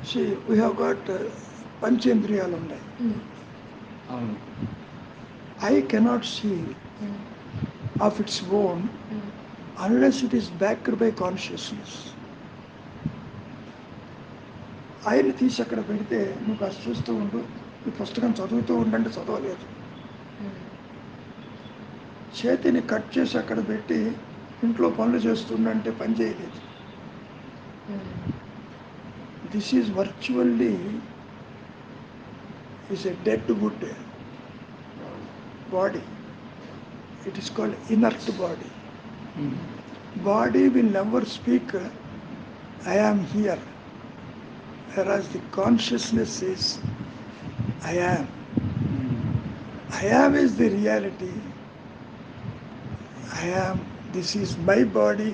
See, we have got panchendriyalu ఉన్నాయి. అవును. I cannot see of its own unless it is backed by consciousness. ఐని తీసి అక్కడ పెడితే నువ్వు కాస్త చూస్తూ ఉండు, ఈ పుస్తకం చదువుతూ ఉండంటే చదవలేదు. చేతిని కట్ చేసి అక్కడ పెట్టి ఇంట్లో పనులు చేస్తుండంటే పని చేయలేదు. This is virtually is a dead wood body. It is called inert body. Body will never speak, I am here. Whereas the consciousness is, I am. I am is the reality. I am, this is my body,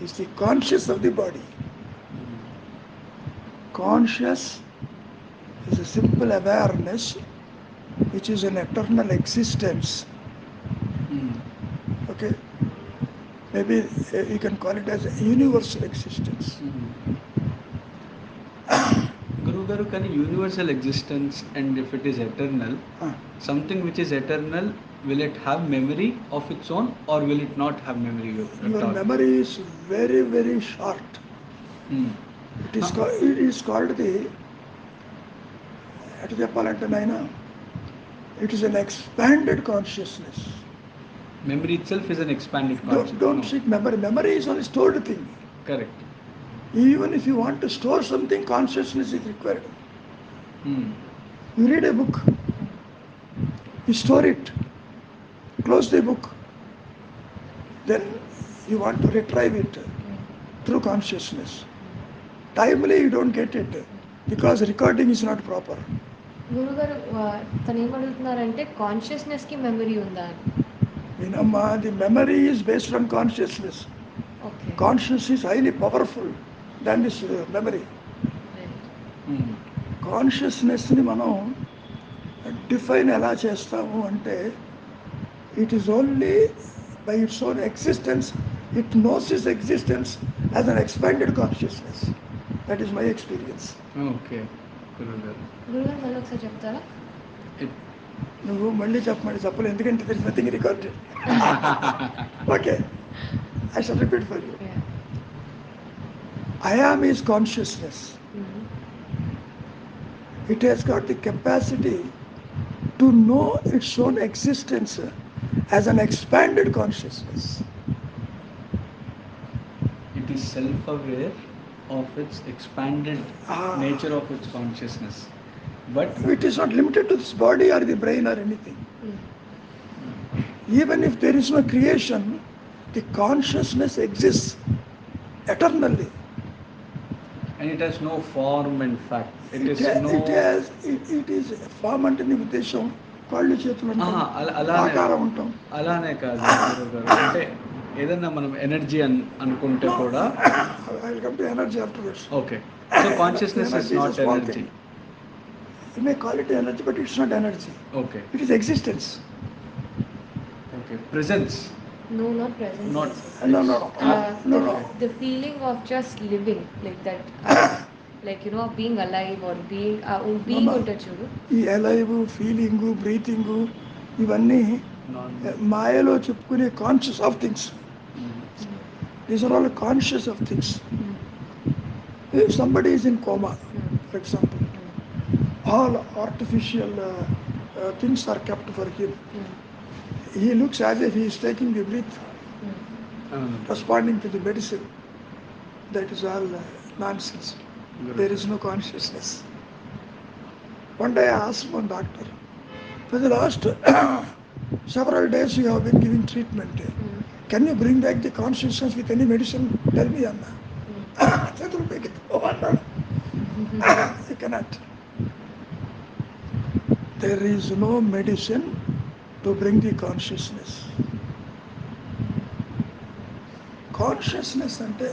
is the conscious of the body. Conscious is a simple awareness which is an eternal existence. Okay? Maybe you can call it as a universal existence. Guru Garu, can universal existence, and if it is eternal, something which is eternal, will it have memory of its own or will it not have memory at Your all? memory is very, very short. It is called the, ఎటు చెప్పాలంటే నాయన, it is an expanded consciousness. Memory itself is an expanded consciousness. Don't seek memory. Memory is only stored thing. Correct. Even if you want to store something, consciousness is required. You read a book, you store it, close the book, then you want to retrieve it through consciousness. Timely you don't get it because recording is not proper. గురుగారు తను ఏమడుగుతున్నారంటే కాన్షియస్నెస్కి memory ఉందా అని. Vinamma, the memory is based on consciousness. Okay. Consciousness is highly powerful than this memory. కాన్షియస్నెస్ని మనం define ఎలా చేస్తాము అంటే, it is only by its own existence, it knows is existence as an expanded consciousness. That is my experience. Okay గురుగారు. గురుగారు మళ్ళీ ఒకసారి చెప్తారా? నువ్వు మళ్ళీ చెప్పలేదు, ఎందుకంటే this nothing recorded. Okay, I shall repeat for you. I am is consciousness. It has got the capacity to know its own existence as an expanded consciousness. It is self-aware of its expanded nature of its consciousness. But it is not limited to this body or the brain or anything. Even if there is no creation, the consciousness exists eternally. And it has no form and fact. It is form అంటే నీ ఉద్దేశం కాళ్ళు చేతులు ఆకారం ఉంటాం అలానే కాదు గురుగారు. అంటే ఏదన్నా మనం ఎనర్జీ అనుకుంటే కూడా, I will come to energy afterwards. Okay, so consciousness is not energy. You may call it energy, but it's not energy. Okay. It is existence. Okay. Presence. No, not presence. Not. No. The feeling of just living like that, like being alive or being ఉంటే చూడు. ఈ alive, feeling, breathing ఇవన్నీ మాయలో చెప్పుకునే conscious of things. These are all conscious of things. If somebody is in coma, for example, all artificial things are kept for him. He looks as if he is taking the breath, responding to the medicine. That is all nonsense. There is no consciousness. One day I asked one doctor, for the last several days you have been giving treatment. Can you bring back the consciousness with any medicine? Tell me, Anna. You cannot. There is no medicine to bring the consciousness. Consciousness ante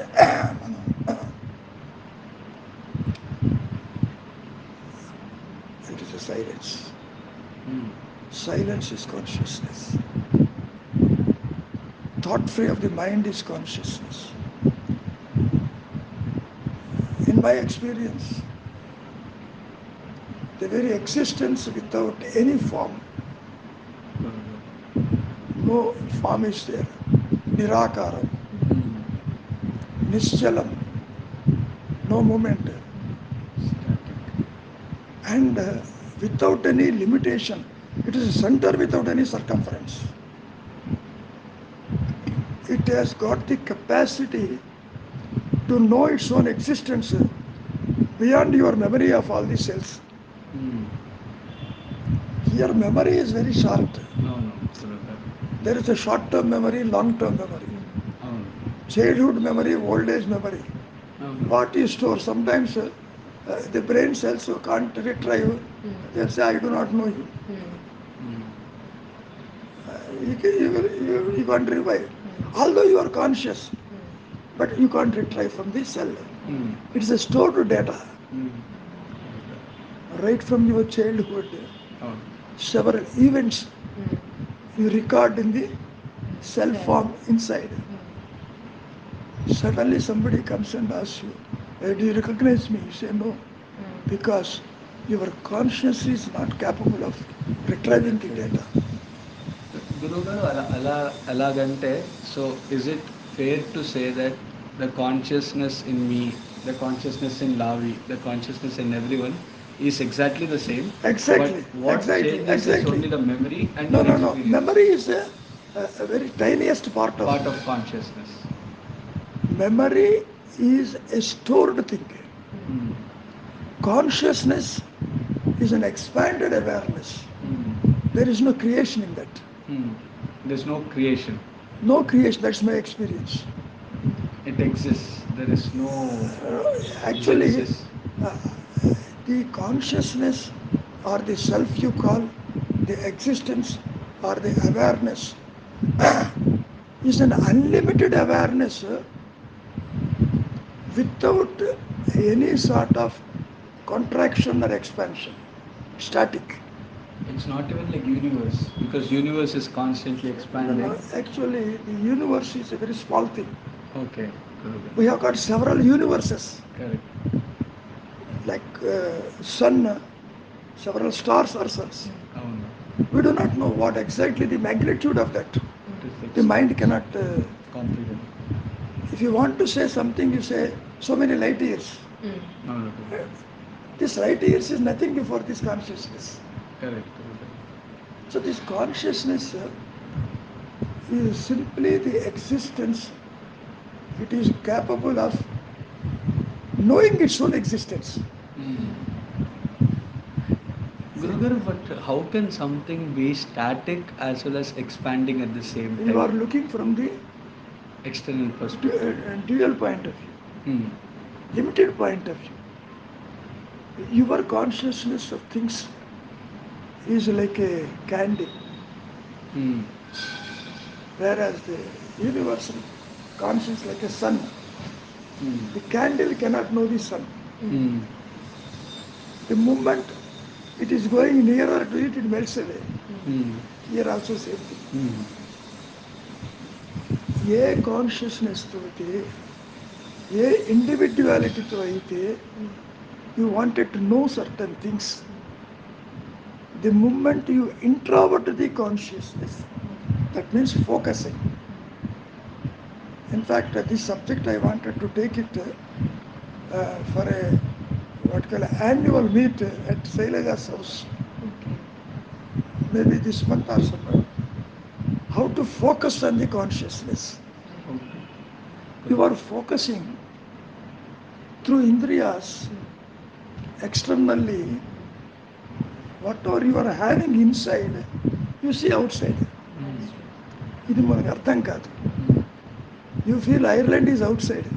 it is a silence. Silence is consciousness. Thought free of the mind is consciousness. In my experience, The very existence without any form. No form is there. Nirakaram. Nischalam. No movement. And without any limitation. It is a center without any circumference. It has got the capacity to know its own existence beyond your memory of all the cells. Your memory is very short. No. There is a short-term memory, long-term memory. Childhood memory, old age memory. What you store, sometimes the brain cells who can't retrieve, they'll say, I do not know you. You can't revive. Although you are conscious, but you can't retrieve from the cell. It's a stored data. Right from your childhood, several events you record in the cell form inside. Suddenly somebody comes and asks you, do you recognize me? You say no, because your consciousness is not capable of retrieving the data. Guru Garu, alagante, so is it fair to say that the consciousness in me, the consciousness in Lavi, the consciousness in everyone is exactly the same? Exactly. But what changes is only the memory and No. experience. Memory is a very tiniest part of consciousness. Memory is a stored thing. Consciousness is an expanded awareness. There is no creation in that. There's no creation. No creation, that's my experience. It exists. There is no Actually, genesis. The consciousness or the self you call, the existence or the awareness is an unlimited awareness without any sort of contraction or expansion, static. It's not even like universe, because universe is constantly expanding. No, actually, the universe is a very small thing. Okay. We have got several universes. Correct. Like sun, several stars are suns. Oh, no. We do not know what exactly the magnitude of that. The mind cannot comprehend. If you want to say something, you say so many light years. No. This light years is nothing before this consciousness. Correct. So this consciousness is simply the existence. It is capable of knowing its own existence. Guru, but how can something be static as well as expanding at the same time? You are looking from the external perspective. Dual point of view, limited point of view. Your consciousness of things is like a candle, whereas the universal consciousness like a sun. The candle cannot know the sun. The moment it is going nearer to it, it melts away. Here also same thing. ఏ కాన్షియస్నెస్తో అయితే ఏ ఇండివిడ్యువాలిటీతో అయితే you wanted to know certain things, the moment you introvert the consciousness, that means focusing. In fact, this subject I wanted to take it for a what call annual meet at Sailaja's house, maybe this month or somewhere. How to focus on the consciousness. You are focusing through indriyas externally. Whatever you are having inside, you see outside. ఇది మనకు అర్థం కాదు. You feel Ireland is outside.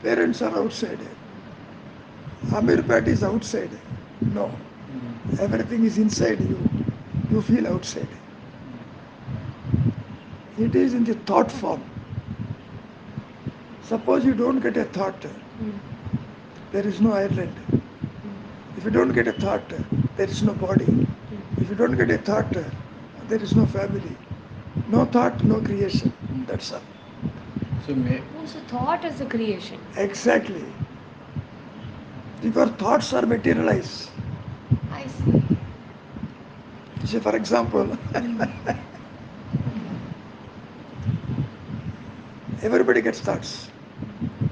Parents are outside. Amirpet is outside. No. Everything is inside you. You feel outside. It is in the thought form. Suppose you don't get a thought, there is no Ireland. If you don't get a thought, there is no body. If you don't get a thought, there is no family. No thought, no creation. That's all. So thought is a creation. Exactly. your thoughts are materialized. I see. See, for example, everybody gets thoughts.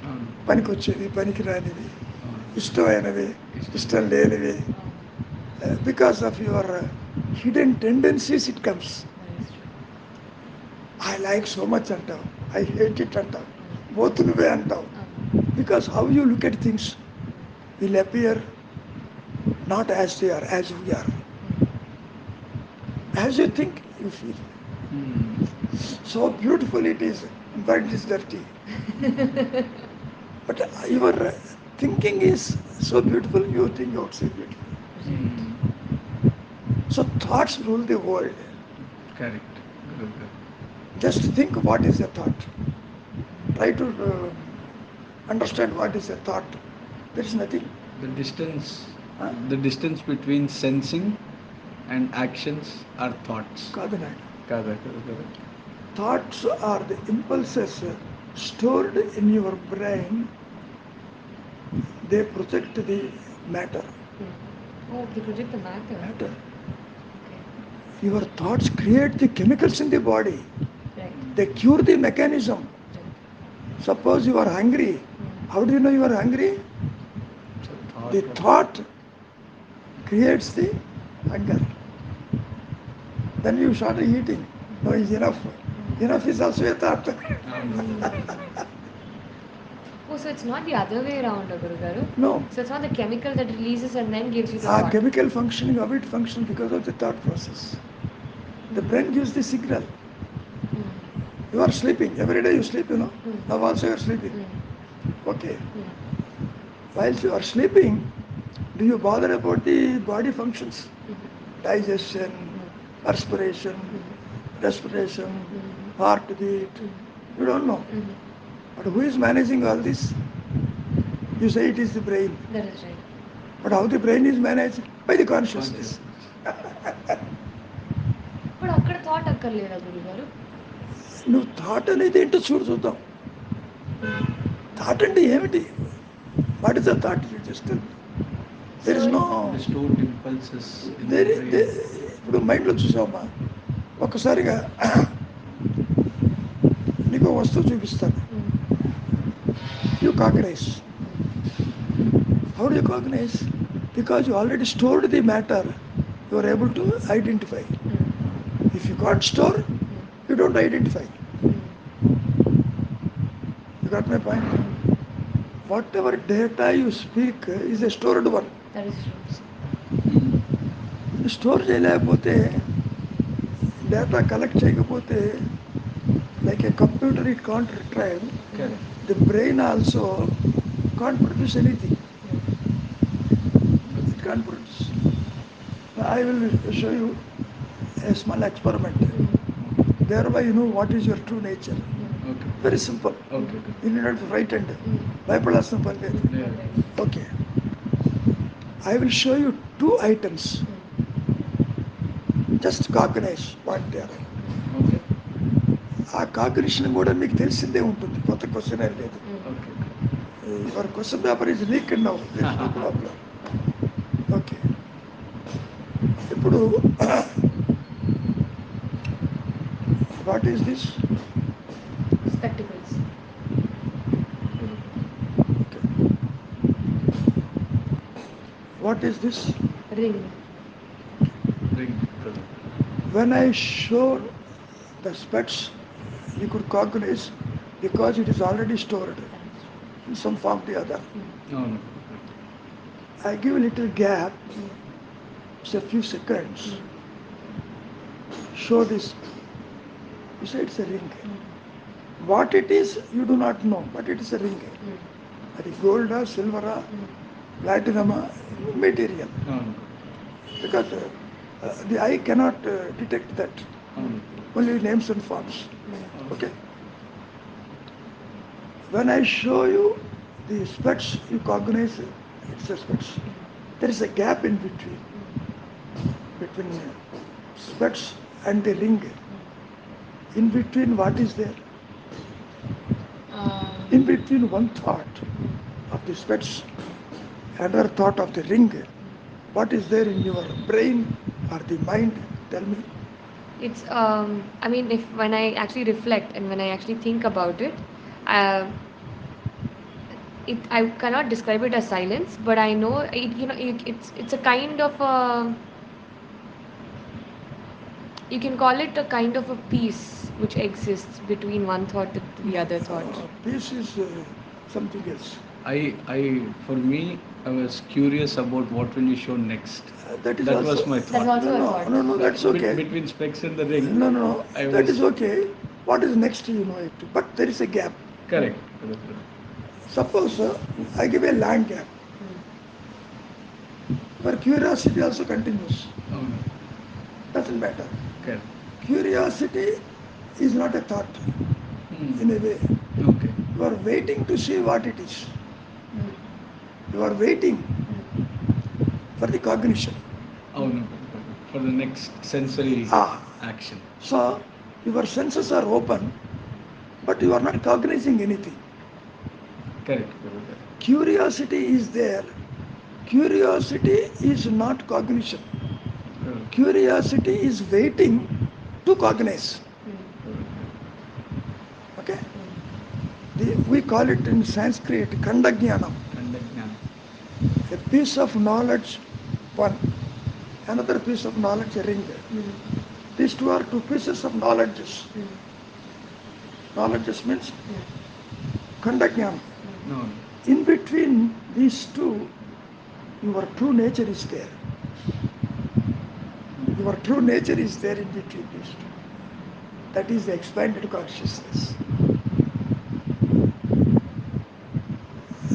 అవును. పనికి వచ్చేవి, పనికి రానివి, అవును. ఇష్టమైనవి, ఇష్టం లేనివి. Because of your hidden tendencies it comes. That is true. I like so much అంటావు, I hate it అంటావు, both నువ్వే అంటావు. Because how you look at things will appear not as they are, as we are. As you think, you feel. So beautiful it is, but it is dirty. But your thinking is so beautiful, you think outside beautiful. So thoughts rule the world. Correct గురువు గారు. Just think what is a thought. Try to understand what is a thought. There is nothing. The distance, Huh? the distance between sensing and actions are thoughts. కాదు నాయన. కాదా గురువు గారు? Thoughts are the impulses stored in your brain. They project the matter. Oh, they project the matter. Matter. Okay. Your thoughts create the chemicals in the body. Right. They cure the mechanism. Right. Suppose you are hungry. How do you know you are hungry? So The thought creates the hunger. Then you start eating. No, is enough. Enough is also a thought. Oh, so it's not the other way around, Guru Garu? No. So it's not the chemical that releases and then gives you the Our thought. chemical functioning of it functions because of the thought process. The brain gives the signal. You are sleeping. Every day you sleep, you know. Now also you are sleeping. Okay. While you are sleeping, do you bother about the body functions? Digestion, perspiration, respiration, heartbeat. You don't know. But who is managing all this? You say it is the brain. That is right. But how the brain is managed? By the consciousness. But అక్కడ thought అక్కర్లేదా గురుగారు? నువ్వు thought అనేది ఏంటో చూద్దాం. Thought అంటే ఏమిటి? What is the thought? Just there is no stored impulses in the brain. ఇప్పుడు మైండ్లో చూసావమ్మా, ఒక్కసారిగా నీకు వస్తువు చూపిస్తాను. You cognise. How do you cognize? Because you already stored the matter, you are able to identify. If you can't store, you don't identify. You got my point? Whatever data you speak is a stored one. That is true. Store చేయలేకపోతే, data collect చేయకపోతే, like a computer it can't retrieve, the brain also can't produce anything. It can't produce. Now I will show you a small experiment. Thereby you know what is your true nature. Okay. Very simple. Okay. You need not be frightened. భయపడాల్సిన పని లేదు. Yeah. Okay. I will show you two items. Just cognize what they are. Okay. ఆ cognition కూడా మీకు తెలిసిందే ఉంటుంది, కొత్త question ఏం లేదు. Okay. Your question paper is weak now, no problem. Okay, ఇప్పుడు what is this? Spectacles. What is this? Ring. Ring. When I show the specs, you could cognize because it is already stored in some form or the other. No. I give a little gap, it's a few seconds. Show this. You say it's a ring. What it is, you do not know, but it is a ring. That is gold or silver or platinum material. No. Because the eye cannot detect that. Only names and forms. Okay. When I show you the specs, you cognize it's a specs. There is a gap in between specs and the ring. In between, what is there? In between one thought of the specs another thought of the ring. What is there in your brain or the mind? Tell me. It's I mean, if when I actually reflect and when I actually think about it, uh, I cannot describe it as silence, but I know it. It's a kind of a, you can call it a kind of a peace which exists between one thought to the other thought. Peace is something else. For me, I was curious about what will you show next. That is That also, was my That's thought. also a no, thought. no, no, that's okay. Between specs and the ring. No, no, no, I that was is okay. What is next, you know it. But there is a gap. correct. Suppose I give a land gap. Your curiosity also continues. Oh, no. Doesn't matter. Correct. Curiosity is not a thought in a way. Okay. You are waiting to see what it is. You are waiting for the cognition. Oh no. For the next sensory Ah. action. So your senses are open, but you are not cognizing anything. Correct. Curiosity is there. Curiosity is not cognition. Correct. Curiosity is waiting to cognize. Okay? We call it in Sanskrit Kandajnanam. A piece of knowledge, one. Another piece of knowledge, a ring. These two are two pieces of knowledges. Knowledges means Kandajnanam. No. In between these two, your true nature is there. Your true nature is there in between these two. That is the expanded consciousness.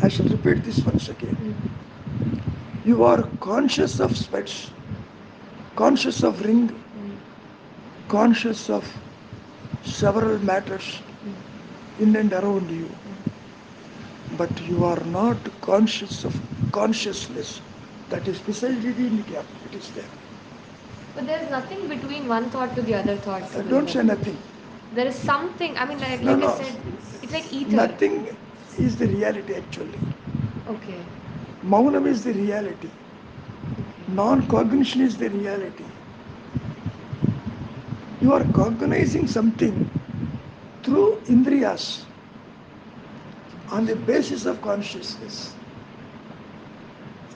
I shall repeat this once again. You are conscious of specs, conscious of ring, conscious of several matters in and around you. But you are not conscious of consciousness. That is precisely the gap. It is there. But there's nothing between one thought to the other thought. Don't say nothing. There is something. I mean, like, No, like I no. said, it's like ether. Nothing is the reality actually. Okay. Maunam is the reality. Non-cognition is the reality. You are cognizing something through indriyas on the basis of consciousness.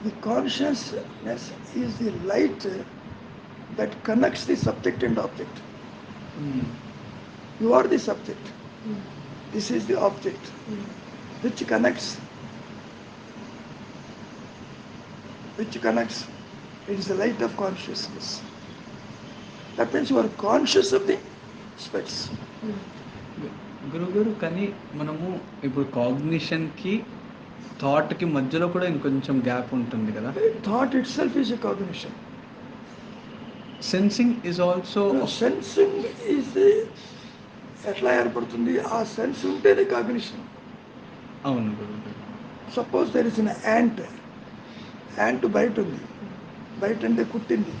The consciousness is the light that connects the subject and object. You are the subject. This is the object which connects. Which connects. It is the light of consciousness. That means you are conscious of the specs. గురుగారు కానీ మనము ఇప్పుడు కాగ్నిషన్కి థాట్కి మధ్యలో కూడా ఇంకొంచెం gap ఉంటుంది కదా. Thought itself is a cognition. Sensing is also. Sensing is ఎట్లా ఏర్పడుతుంది? ఆ సెన్స్ ఉంటేనే కాగ్నిషన్. అవును గురుగారు. Suppose there is an ant. Ant బయట ఉంది. బయట అంటే కుట్టింది.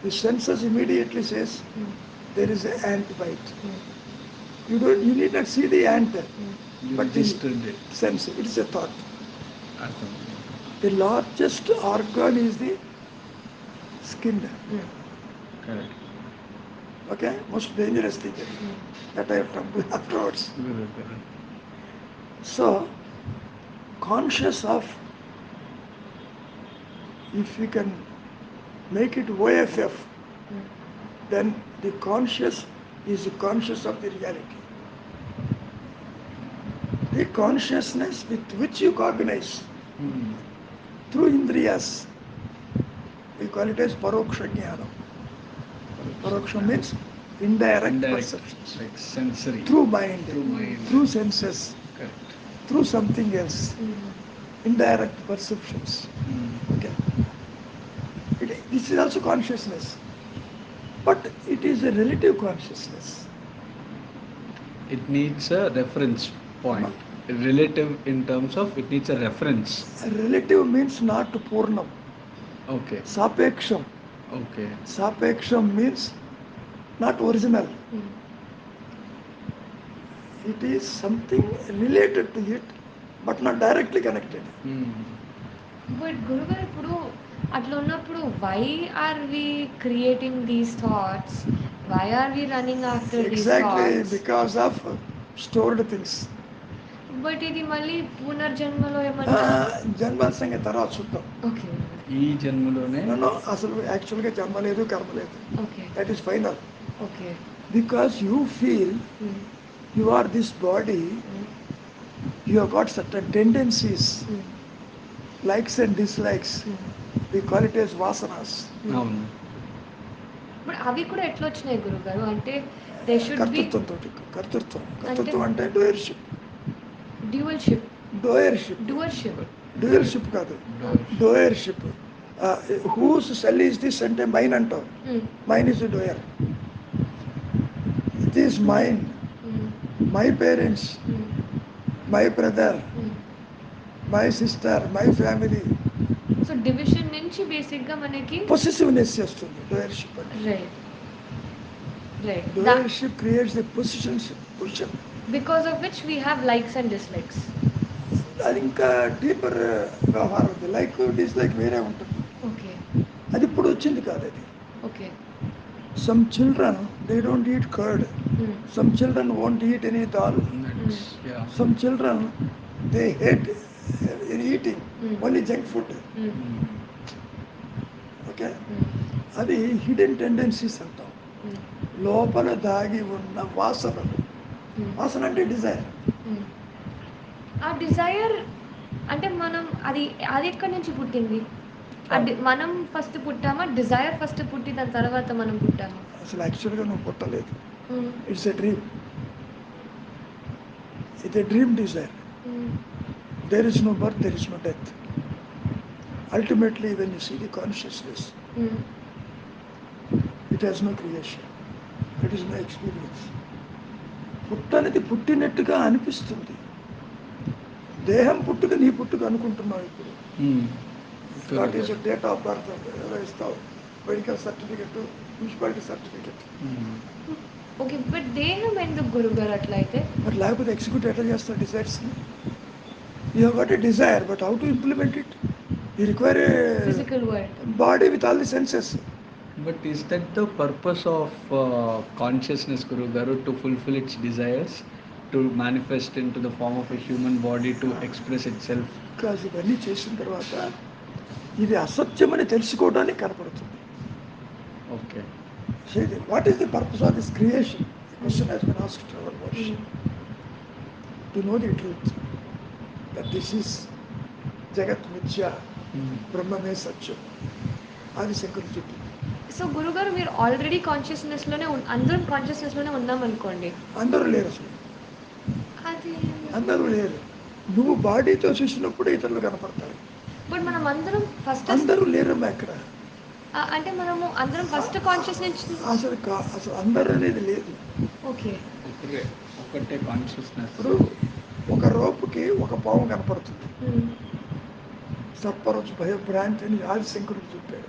The senses immediately says there is an ant bite. You need not see the ant, but the sense. It is a thought. The largest organ is the skin. Correct. Okay, most dangerous thing that I have come to afterwards. So, conscious of, if we can make it OFF, then the conscious is conscious of the reality. The consciousness with which you cognize through indriyas, we call it as paroksha jnanam. Paroksha means indirect perceptions. Like sensory. Through mind, through senses, Correct. through something else. Indirect perceptions. Okay. This is also consciousness, but it is a relative consciousness. It needs a reference point. Relative in terms of it needs a reference. Relative means not purnam. Okay. Sapeksham. Okay. Sapeksham means not original. It is something related to it, but not directly connected. But గురుగారు ఇప్పుడు అట్లా ఉన్నప్పుడు why are we creating these thoughts, why are we running after these Exactly thoughts? because of stored things. But ఇది మళ్ళీ పునర్జన్మలో ఏమన్నా? జన్మల సంగతి తర్వాత చూద్దాం. ఓకే ఈ జన్మలోనే నన్ను అసలు యాక్చువల్గా జన్మ లేదు కర్మ లేదు. Okay that is final. Okay Because you feel you are this body, you have got certain tendencies, likes and dislikes. We call it as vasanas. అవును. బట్ అవి కూడా ఎట్లా వచ్చినాయి గురుగారు? అంటే దే షుడ్ బి కర్తృత్వం అంటే డోయర్షిప్. డ్యూయల్షిప్. డోయర్షిప్ డ్యూయల్షిప్. డోయర్షిప్ కాదు, doership. Whose cell is this అంటే మైన్ అంటాం. Mine is doer. It is mine, my parents, my brother, my sister, my family. So division నుంచి బేసిక్గా మనకి పొసెసివ్నెస్ చేస్తుంది డోయర్షిప్ అంటే. Right right doership creates the position. Because of which we have likes and dislikes. అది ఇంకా deeper వ్యవహారం. Like dislike వేరే ఉంటుంది. ఓకే అది ఇప్పుడు వచ్చింది కాదు అది. Okay Some children, they don't eat curd. Some children won't eat any dal. Yeah. Some children, they hate eating only junk food. Okay? అది హిడెన్ టెండెన్సీస్ అంటాం. లోపల దాగి ఉన్న వాసనలు. వాసన అంటే డిజైర్. ఆ డిజైర్ అంటే మనం అది అది ఎక్కడి నుంచి పుట్టింది? మనం ఫస్ట్ పుట్టామా, డిజైర్ ఫస్ట్ పుట్టి దాని తర్వాత మనం పుట్టామా? అసలు యాక్చువల్గా నువ్వు పుట్టలేదు. It's a dream. It a dream desire. There is no birth, there is no death. Ultimately, when you see the consciousness, it has no creation. It is no experience. పుట్టనేది పుట్టినట్టుగా అనిపిస్తుంది. దేహం పుట్టుక నీ పుట్టుక అనుకుంటున్నావు ఇప్పుడు. What is date of birth ఎలా ఇస్తావు? Medical certificate, municipality certificate. Okay but దేహం ఎందుకు గురుగారు అట్లయితే? మరి లేకపోతే ఎగ్జిక్యూట్ ఎట్లా చేస్తావు డిజైర్స్ని? You have got a desire, but how to implement it? You require a physical world, body with all the senses. But is that the purpose of consciousness, Guru Garu, to fulfill its desires, to manifest into the form of a human body, to express itself? Because ఇవన్నీ చేసిన తర్వాత ఇది అసత్యమని తెలుసుకోవడానికి కనపడుతుంది. Okay. What is the purpose of this creation? The question has been asked to our worship. To know the truth that this is జగత్ మిథ్య, బ్రహ్మమే సత్యం. అది శంకరుడు చెప్పింది. సో గురుగారు మీరు ఆల్రెడీ కాన్షియస్నెస్లోనే అందరం కాన్షియస్నెస్లోనే ఉన్నాం అనుకోండి. అందరూ లేరు అసలు. అది అందరూ లేరు. నువ్వు బాడీతో చూసినప్పుడు ఇతరులు కనపడతారు. బట్ మనం అందరం ఫస్ట్ అందరూ లేరమ్మా ఎక్కడ. అంటే మనము అందరం ఫస్ట్ కాన్షియస్ నుంచి అసలు అసలు అందరూ అనేది లేదు. ఓకే ఒకటే కాన్షియస్నెస్. ఇప్పుడు ఒక రోపుకి ఒక పాము కనపడుతుంది. సర్పరోజు భ్రాంతి అని ఆదిశంకరుడు చెప్పాడు.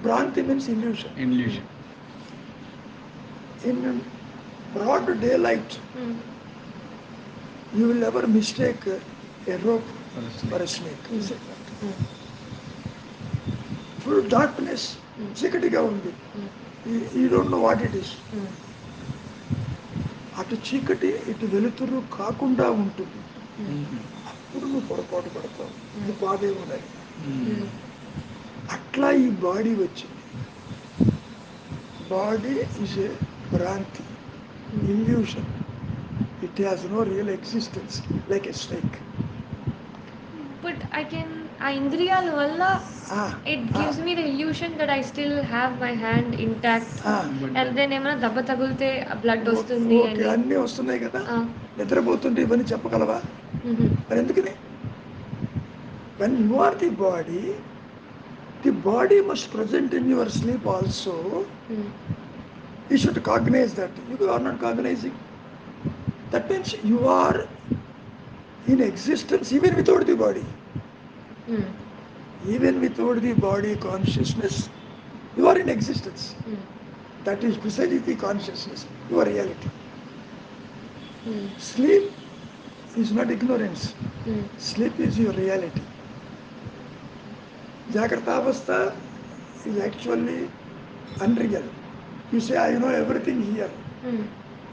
భ్రాంతి means illusion. In broad daylight you will never mistake a rope for a snake. Full darkness, చీకటిగా ఉంది. You don't know what it is. అటు చీకటి ఇటు వెలుతురు కాకుండా ఉంటుంది. అప్పుడు నువ్వు పొరపాటు పడతావు, ఇది బాధే ఉన్నది. అట్లా ఈ బాడీ వచ్చింది. బాడీ ఈజ్ ఏ భ్రాంతి, illusion. It has no real existence, like a snake. But I can, ఆ ఇంద్రియాల వల్ల it gives me the illusion that I still have my hand intact. And then ఏమైనా దెబ్బ తగిలితే బ్లడ్ వస్తుంది అని అన్నీ వస్తున్నాయి కదా. నిద్రపోతుంటే ఇవన్నీ చెప్పగలవా? మరి ఎందుకని? When you are the body must present in your sleep also. You should cognize that. You are not cognizing. That means you are in existence even without the body. Even without the body consciousness, you are in existence. That is precisely the consciousness, your reality. Sleep is not ignorance. Sleep is your reality. Jagrata Avastha is actually unreal. You say, I know everything here.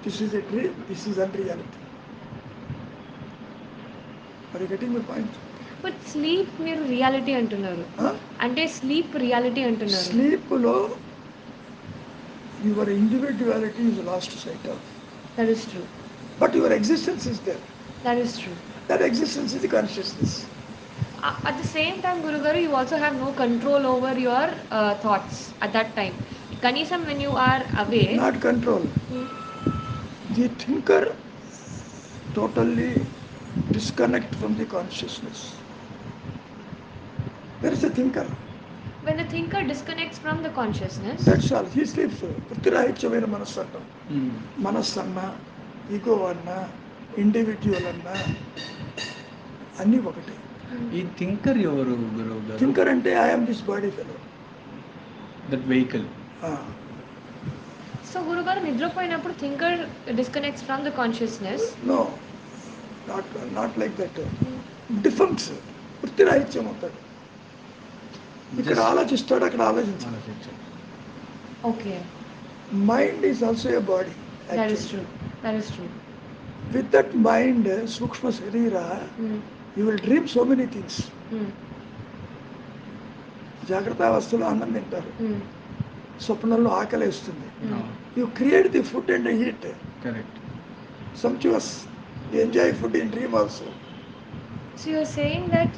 This is a dream, this is unreality. Are you getting the point? But sleep మీరు reality అంటున్నారు, అంటే sleep reality అంటున్నారు. స్లీప్లో your individuality is lost sight of. That is true. But your existence is there. That is true. That existence is the consciousness. At the same time, Guru Garu, you also have no control over your thoughts at that time. Kanisam, when you are away. Not control. The thinker totally disconnect from the consciousness. There is a thinker. When the thinker disconnects from the consciousness. That's all. He sleeps. Pritirahityamaina manasu antam. Manasu anna, ego anna, individual anna, అన్నీ ఒకటే. ఈ thinker ఎవరు గురువు గారు? Thinker అంటే I am this body fellow, that vehicle. So గురుగారు నిద్రపోయినప్పుడు thinker disconnects from the consciousness? No, not like that. Difference, వృత్తిరాహిత్యం అవుతాడు. ఇక్కడ ఆలోచిస్తాడు, అక్కడ ఆలోచించాడు. Okay. Mind is also a body. That is true, that is true. With that mind సూక్ష్మ శరీర you will dream so many things. జాగ్రత్త అవస్థలో అన్నం తింటారు, స్వప్నంలో ఆకలి వేస్తుంది. You create the food and heat. Correct. సంచువస్, enjoy food in dream also. So you are saying that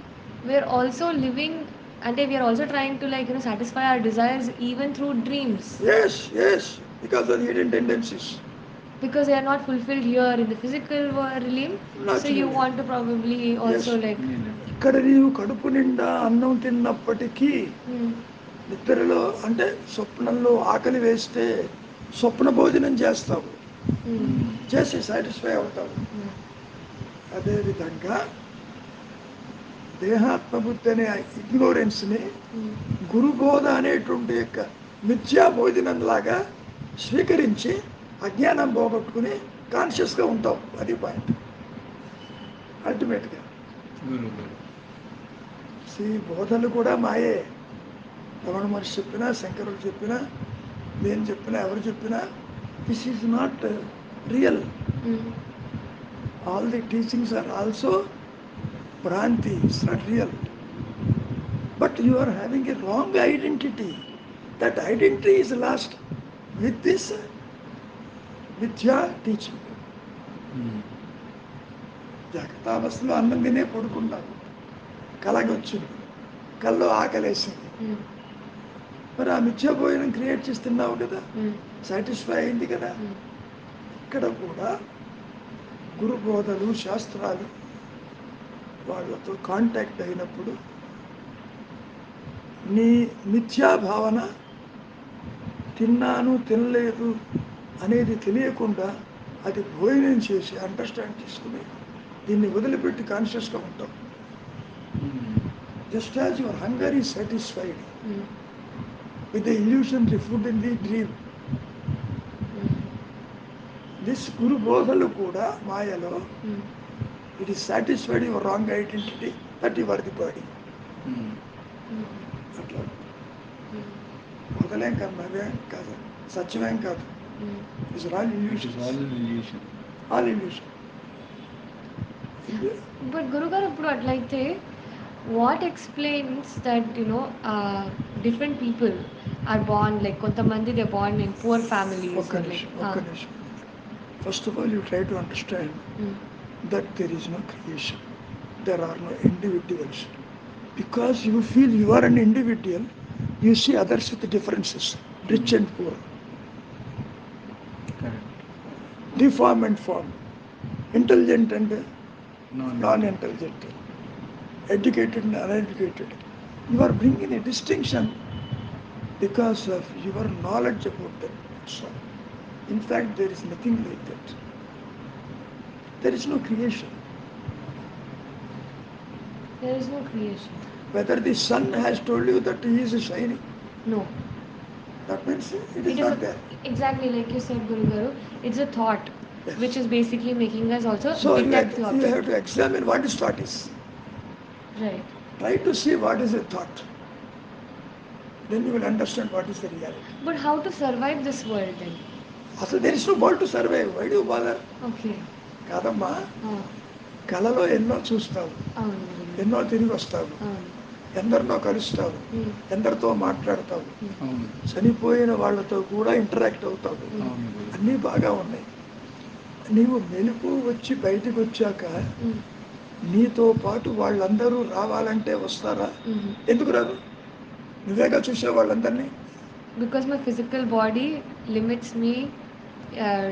we are also living, and we are also trying to satisfy our desires even through dreams. Yes, because of the hidden tendencies. Because they are not fulfilled here in the physical realm. So you want to probably also ఇక్కడ నీవు కడుపు నిండా అన్నం తిన్నప్పటికీ నిద్రలో అంటే స్వప్నంలో ఆకలి వేస్తే స్వప్న భోజనం చేస్తావు, చేసి సాటిస్ఫై అవుతావు. అదేవిధంగా దేహాత్మబుద్ధి అనే ఇగ్నోరెన్స్ని గురుబోధ అనేటువంటి యొక్క మిథ్యా భోజనం లాగా స్వీకరించి అజ్ఞానం పోగొట్టుకుని కాన్షియస్గా ఉంటాం. అది పాయింట్ అల్టిమేట్గా. బోధలు కూడా మాయే. రమణ మహర్షి చెప్పినా, శంకరుడు చెప్పినా, నేను చెప్పినా, ఎవరు చెప్పినా, this is not real. All the teachings are also Pranti, it's not real. But you are having a wrong identity. That identity is lost with this Vidya teaching. జాగ్రత్తావస్థలో అన్నం తినే పడుకున్నావు, కలగొచ్చింది, కల్లో ఆకలేసింది. మరి ఆ మిథ్యా భోజనం క్రియేట్ చేస్తున్నావు కదా, సాటిస్ఫై అయింది కదా. ఇక్కడ కూడా గురు బోధలు, శాస్త్రాలు వాళ్ళతో కాంటాక్ట్ అయినప్పుడు నీ మిథ్యాభావన తిన్నాను తినలేదు అనేది తెలియకుండా అది భోజనం చేసి అండర్స్టాండ్ చేసుకుని దీన్ని వదిలిపెట్టి కాన్షియస్గా ఉంటాం. Just as your hunger is satisfied with the illusionary food in the dream. This guru బోధలు కూడా మాయలో it is satisfied your wrong identity that you are the body. అట్లా మొదలేం కాదు, నవ్వేం కాదు, సత్యమేం కాదు. It's all illusion. All illusion. But గురుగారు, ఇప్పుడు అట్లయితే what explains that different people are born కొంతమంది they born in poor families? ఒక్క నిమిషం. First of all you try to understand that there is no creation, there are no individuals. Because you feel you are an individual, you see others with differences, rich and poor, deformed and formed, intelligent and non-intelligent, educated and uneducated. You are bringing a distinction because of your knowledge about them. So, in fact, there is nothing like that. There is no creation. There is no creation. Whether the sun has told you that he is shining? No. That means it is not there. Exactly like you said, Guru Garu, it's a thought, yes, which is basically making us also detect the object. You have to examine what is thought is. Right. Try to see what is a thought. then you will understand what is the reality. But how to survive this world then? అసలు there is no world to survive. Why do you bother? Okay. కాదమ్మా, Ah. కళలో ఎన్నో చూస్తావు, అవును గురుగారు. ఎన్నో తిరిగి వస్తావు, అవును. ఎందరినో కలుస్తావు, Hmm. ఎందరితో మాట్లాడతావు, అవును చనిపోయిన వాళ్ళతో కూడా ఇంటరాక్ట్ అవుతావు, అవును అన్నీ బాగా ఉన్నాయి. నీవు మెలుపు వచ్చి బయటకు వచ్చాక Hmm. నీతో పాటు వాళ్ళందరూ రావాలంటే వస్తారా? Mhm. ఎందుకు రాదు? నువ్వేగా చూసే వాళ్ళందరినీ. Because my physical body limits me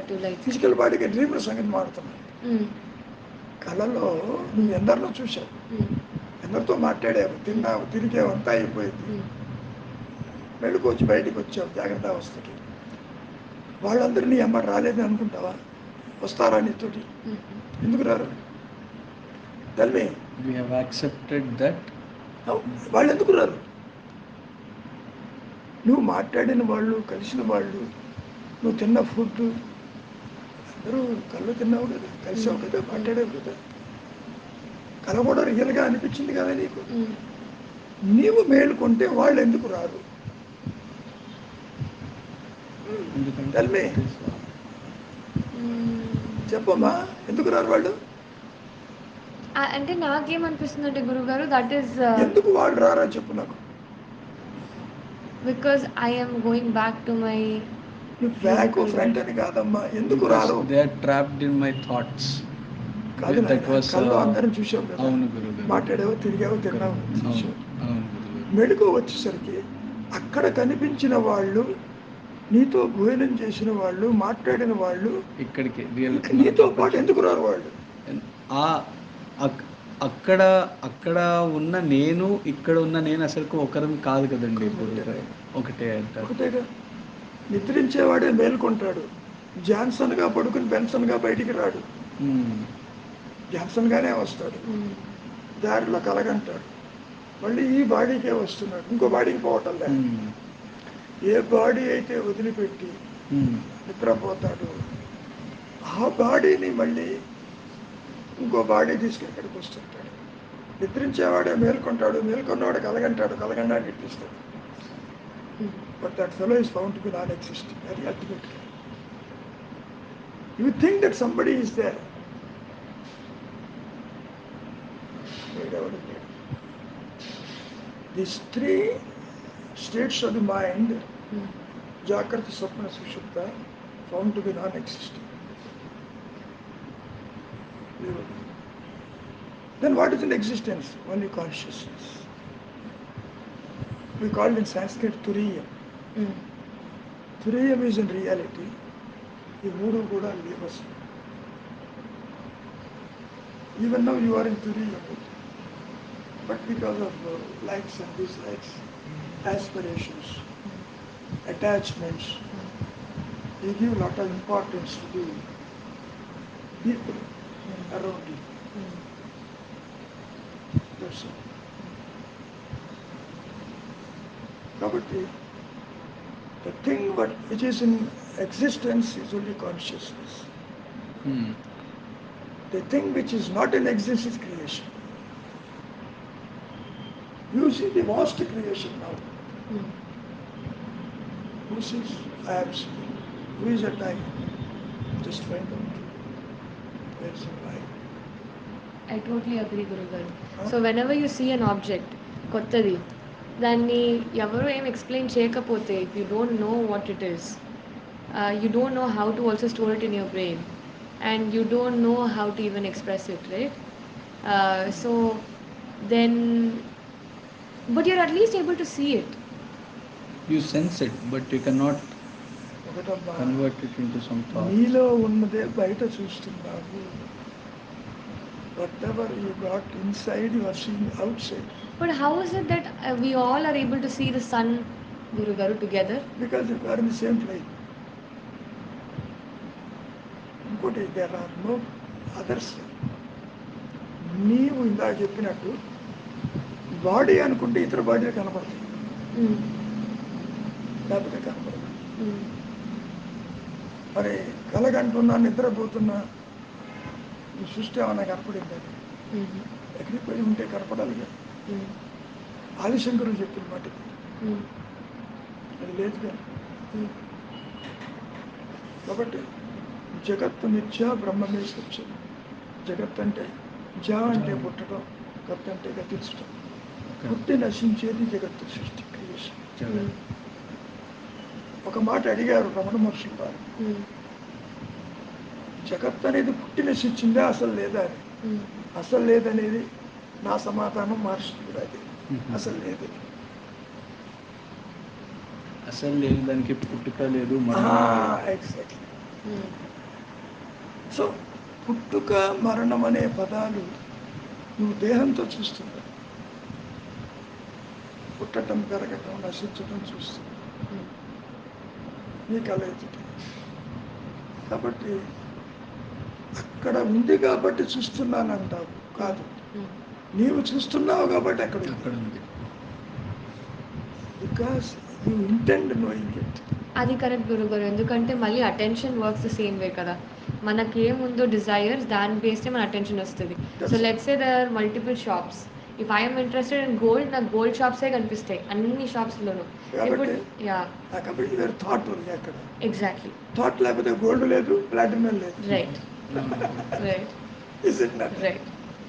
to like. Physical బాడీకి డ్రీమ్ల సంగతి మారుతున్నాయి. Mm. కళలో నువ్వు ఎందరినో చూసావు, Mm. ఎందరితో మాట్లాడావు, తిన్నావు, తిరిగావు, అంతా అయిపోయింది. Mm. మెలుకు వచ్చి బయటకు వచ్చావు జాగ్రత్త అవస్థకి. వాళ్ళందరూ నీ అమ్మ రాలేదని అనుకుంటావా? వస్తారా నీతోటి? Mhm. ఎందుకు రారు? తల్లి we have accepted that. వాళ్ళు ఎందుకు రారు? నువ్వు మాట్లాడిన వాళ్ళు, కలిసిన వాళ్ళు, నువ్వు తిన్న ఫుడ్, అందరూ కళ్ళు తిన్నావు కదా, కలిసావు కదా, మాట్లాడావు కదా, కళ కూడా రియల్గా అనిపించింది కదా నీకు. Mm. నీవు మేలుకుంటే వాళ్ళు ఎందుకు రారు? ఎందుకంటే తల్లి Mm. చెప్పమ్మా, ఎందుకు రారు వాళ్ళు? అంటే నాకేమనిపిస్తుంది అంటే గురుగారు, దట్ ఈస్ ఎందుకు వాళ్ళు రారా చెప్పు నాకు. Because I am going back to my నువ్వు బ్యాక్ ఫ్రంట్ అని కాదమ్మా, ఎందుకు రారు? they are trapped in my thoughts. కాదు That నాయనా, was, కళ్ళు అందరం చూసావు కదా, అవును గురుగారు. మాట్లాడావు, తిరిగావు, తిన్నావు, అవును చూసావు. అవును గురుగారు. మెడుకు వచ్చేసరికి అక్కడ కనిపించిన వాళ్ళు, నీతో భోజనం చేసిన వాళ్ళు, మాట్లాడిన వాళ్ళు ఇక్కడికి రియల్ నీతో పాటు ఎందుకు రారు వాళ్ళు? అక్కడ అక్కడ ఉన్న నేను, ఇక్కడ ఉన్న నేను అసలు ఒకరం కాదు కదండి. గురుగారు ఒకటే అంటారు. ఒకటేగా. నిద్రించేవాడే మేల్కొంటాడు. జాన్సన్గా పడుకుని బెన్సన్గా బయటికి రాడు. జాన్సన్గానే వస్తాడు, దారిలో కలగంటాడు, మళ్ళీ ఈ బాడీకే వస్తున్నాడు, ఇంకో బాడీకి పోవటం లేదు. ఏ బాడీ అయితే వదిలిపెట్టి నిద్రపోతాడు, ఆ బాడీని మళ్ళీ ఇంకో బాడీ తీసుకుని ఇక్కడికి వస్తుంటాడు. నిద్రించేవాడే మేల్కొంటాడు, మేల్కొన్నవాడు కలగంటాడు, కలగండా నిద్రిస్తాడు. But that fellow is found to be non-existing. Very ultimately. You think that somebody is there. These three states of the mind, Jagrata, Swapna, Sushupta, found to be non-existing. Then what is in existence? Only consciousness. We call it in Sanskrit Turiyam. Turiyam is in reality. The Voodoo Buddha leave us. Even now you are in Turiyam. But because of likes and dislikes, aspirations, attachments, you give a lot of importance to the people around you. That's all. Kabatti, the thing which is in existence is only consciousness. The thing which is not in existence is creation. You see the vast creation now. Who sees? I am seeing. Who is at I? Just find out. Where is I? I totally agree, Gurugaru. So whenever you see an object, kottadi, దాన్ని ఎవరు ఏం explain చేయకపోతే, if you don't know what it is, you don't know how to also store it in your brain, and you don't know how to even express it, right? So then, but you're at least able to see it. You sense it, but you cannot convert it into some thought. నీలో ఉన్నదే బయట చూస్తున్నావు. Whatever you got inside, you are seeing outside. But how is it that we all are able to see the sun, Guru Garu, together? Because we are in the same plane. ఇంకోటి, there are no others. నీవు ఇందాక చెప్పినట్టు body అనుకుంటే ఇతర బాడీలు కనపడతాయి, లేకపోతే కనపడదు. మరి కలగంటున్నా, నిద్రపోతున్నా, ఈ సృష్టి ఏమన్నా కనపడింది? ఎక్కడికి పోయి ఉంటే కనపడాలి కదా. ఆదిశంకరులు చెప్పిన మాట, అది లేదు కానీ. కాబట్టి జగత్తు నిత్య, బ్రహ్మమే సత్యం. జగత్ అంటే జ అంటే పుట్టడం, గత్ అంటే గతించడం. పుట్టి నశించేది జగత్తు సృష్టి, క్రియేషన్. ఒక మాట అడిగారు రమణ మహర్షులు వారు, జగత్ అనేది పుట్టి నశించిందా అసలు లేదా అని. అసలు లేదనేది నా సమాధానం, మహర్షులు కూడా అది అసలు లేదు. అసలు లేదు, దానికి పుట్టుక లేదు. ఎగ్జాక్ట్లీ. సో పుట్టుక మరణం అనే పదాలు నువ్వు దేహంతో చూస్తున్నావు. పుట్టటం, పెరగటం, నశించటం చూస్తున్నావు నీ కలయిక. కాబట్టి అక్కడ ఉంది కాబట్టి చూస్తున్నాను అంటావు కాదు, నీవు చూస్తున్నావు కాబట్టి అక్కడ ఉంది. Because you intend knowing it. అది కరెక్ట్ గురుగారు, ఎందుకంటే మళ్ళీ attention works the same way కదా. మనకి ఏముందో డిజైర్స్, దాని బేస్డే మన అటెన్షన్ వస్తుంది. So let's say there are multiple shops. If I'm interested in gold, నాకు గోల్డ్ షాప్సే కనిపిస్తాయి అన్ని షాప్స్లోనూ. ఇప్పుడు కాబట్టి థాట్ ఉంది అక్కడ. ఎగ్జాక్ట్లీ. థాట్ లేకపోతే గోల్డ్ లేదు, ప్లాటినం లేదు. Right right Is it not? Right.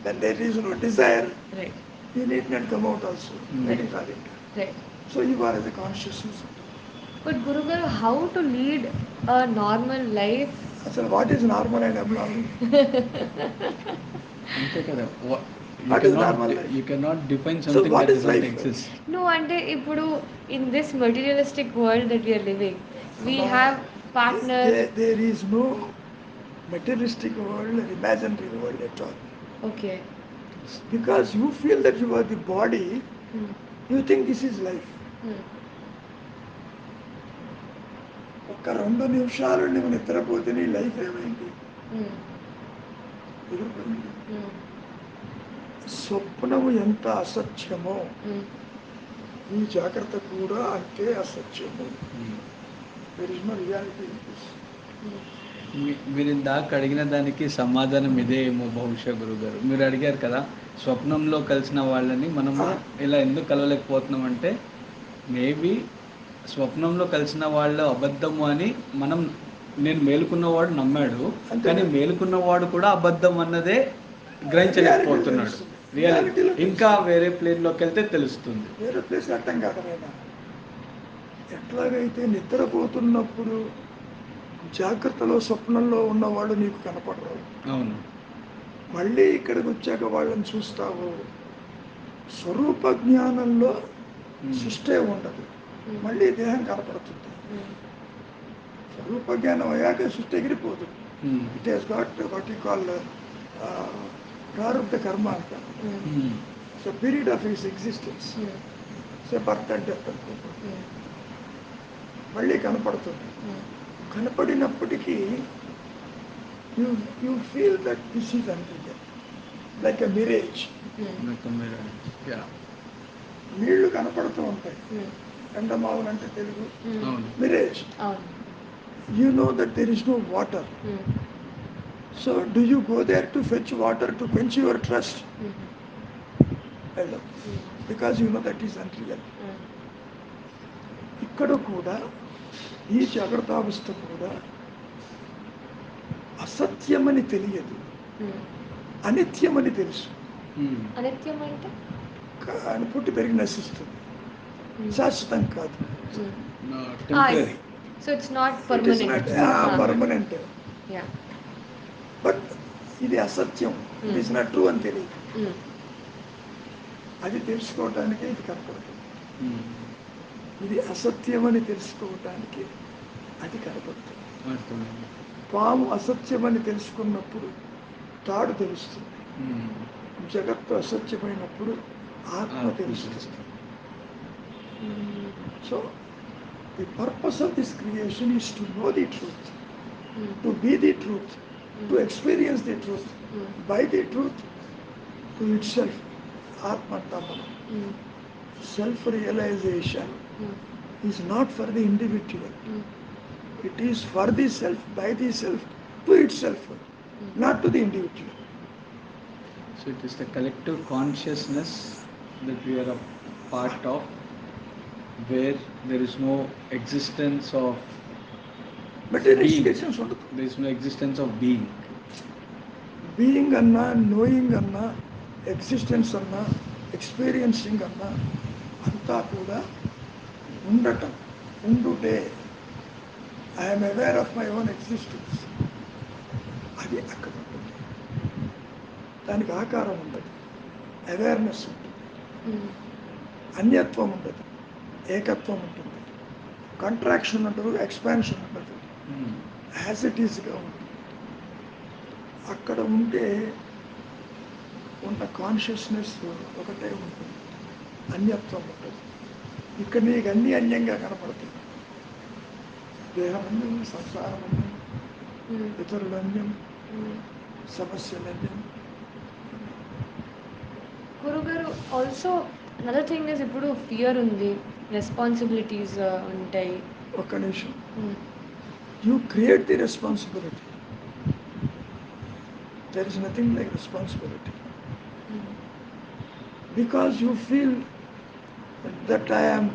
When there is no desire, Right. you need not come out also. Right. Right. So you are as a consciousness. But Guru Garu, how to lead a normal life? So what is normal and abnormal? అంతే కదా. What is normal life? You cannot define something that doesn't exist. No, ante ippudu in this materialistic world that we are living, we have partners. There is no materialistic world, imaginary world at all. Okay. Because you feel that you are the body, you think this is life. ఒక్క 2 నిమిషాలు నువ్వు నిద్రపోతే నీ life ఏమైంది? స్వప్నము ఎంత అసత్యమో ఈ జాగ్రత్త కూడా అంతే అసత్యము. There is no reality in this. మీరు ఇందాక అడిగిన దానికి సమాధానం ఇదే ఏమో బహుశా గురుగారు. మీరు అడిగారు కదా స్వప్నంలో కలిసిన వాళ్ళని మనము ఇలా ఎందుకు కలవలేకపోతున్నాం అంటే, మేబీ స్వప్నంలో కలిసిన వాళ్ళు అబద్ధము అని నేను మేలుకున్నవాడు నమ్మాడు, కానీ మేలుకున్నవాడు కూడా అబద్ధం అన్నదే గ్రహించలేకపోతున్నాడు. రియాలిటీ ఇంకా వేరే ప్లేన్లోకి వెళ్తే తెలుస్తుంది. వేరే ప్లేస్ అర్థం కాదు. ఎట్లాగైతే నిద్రపోతున్నప్పుడు జాగ్రత్తలో స్వప్నంలో ఉన్నవాళ్ళు నీకు కనపడరు, అవును, మళ్ళీ ఇక్కడికి వచ్చాక వాళ్ళని చూస్తావు. స్వరూప జ్ఞానంలో సృష్టి ఉండదు, మళ్ళీ దేహం కనపడుతుంది. స్వరూప జ్ఞానం అయ్యాక సృష్టి ఎగిరిపోదు. It has got what you call ప్రారంభ కర్మ అంటారు. So period of his existence, so birth and death అనుకుంటుంది. మళ్ళీ కనపడుతుంది. కనపడినప్పటికీ you feel that this is unreal, like a mirage. నీళ్లు కనపడుతూ ఉంటాయి, ఎండమావులు అంటే Telugu, Mirage. You know that there is no water. So do you go there to fetch water to quench your thirst? Hello. Because you know that is unreal. ఇక్కడ కూడా ఈ జాగ్రత్తావస్థ కూడా అసత్యమని తెలియదు, అనిత్యమని తెలుసు. అనిత్యం అంటే పుట్టి పెరిగి నశిస్తుంది, శాశ్వతం కాదు. So it's not permanent. But ఇది అసత్యం, ఇట్ ఈస్ నాట్ ట్రూ అని తెలియదు. అది తెలుసుకోవటానికి ఇది కనపడుతుంది. ఇది అసత్యం అని తెలుసుకోవటానికి అది కనపడుతుంది. పాము అసత్యమని తెలుసుకున్నప్పుడు తాడు తెలుస్తుంది, జగత్తు అసత్యమైనప్పుడు ఆత్మ తెలుస్తుంది. So the purpose of this creation is to know the truth, to be the truth, to experience the truth, by the truth, to itself. ఆత్మ అంటాం మనం. Self realization is not for the individual, it is for the self, by the self, to itself, not to the individual. So it is the collective consciousness that we are a part of, where there is no existence of మెటీరియలిస్టికేషన్స్ ఉండదు. there is no existence of being. Being అన్నా, knowing అన్నా, existence అన్నా, experiencing అన్నా అంతా కూడా ఉండటం, ఉండుటే. I'm aware of my own existence. అది అక్కడ ఉంటుంది. దానికి ఆకారం ఉండదు, అవేర్నెస్ ఉంటుంది, అన్యత్వం ఉండదు, ఏకత్వం ఉంటుంది, కంట్రాక్షన్ ఉండదు, ఎక్స్పాన్షన్ ఉండదు, యాజ్ ఇట్ ఈజ్గా ఉంటుంది. అక్కడ ఉంటే ఉన్న కాన్షియస్నెస్ ఒకటే ఉంటుంది, అన్యత్వం ఉంటుంది. ఇక్కడ నీకు అన్నీ అన్యంగా కనపడతాయి. దేహం అన్యం, సంసారం అన్యం, ఇతరులు అన్యం, సమస్యలు అన్యం. గురుగారు, ఆల్సో అనదర్ థింగ్ ఇస్, ఇప్పుడు ఫియర్ ఉంది, రెస్పాన్సిబిలిటీస్ ఉంటాయి. ఒక్క నిమిషం. You create the responsibility. There is nothing like responsibility. Because you feel that I am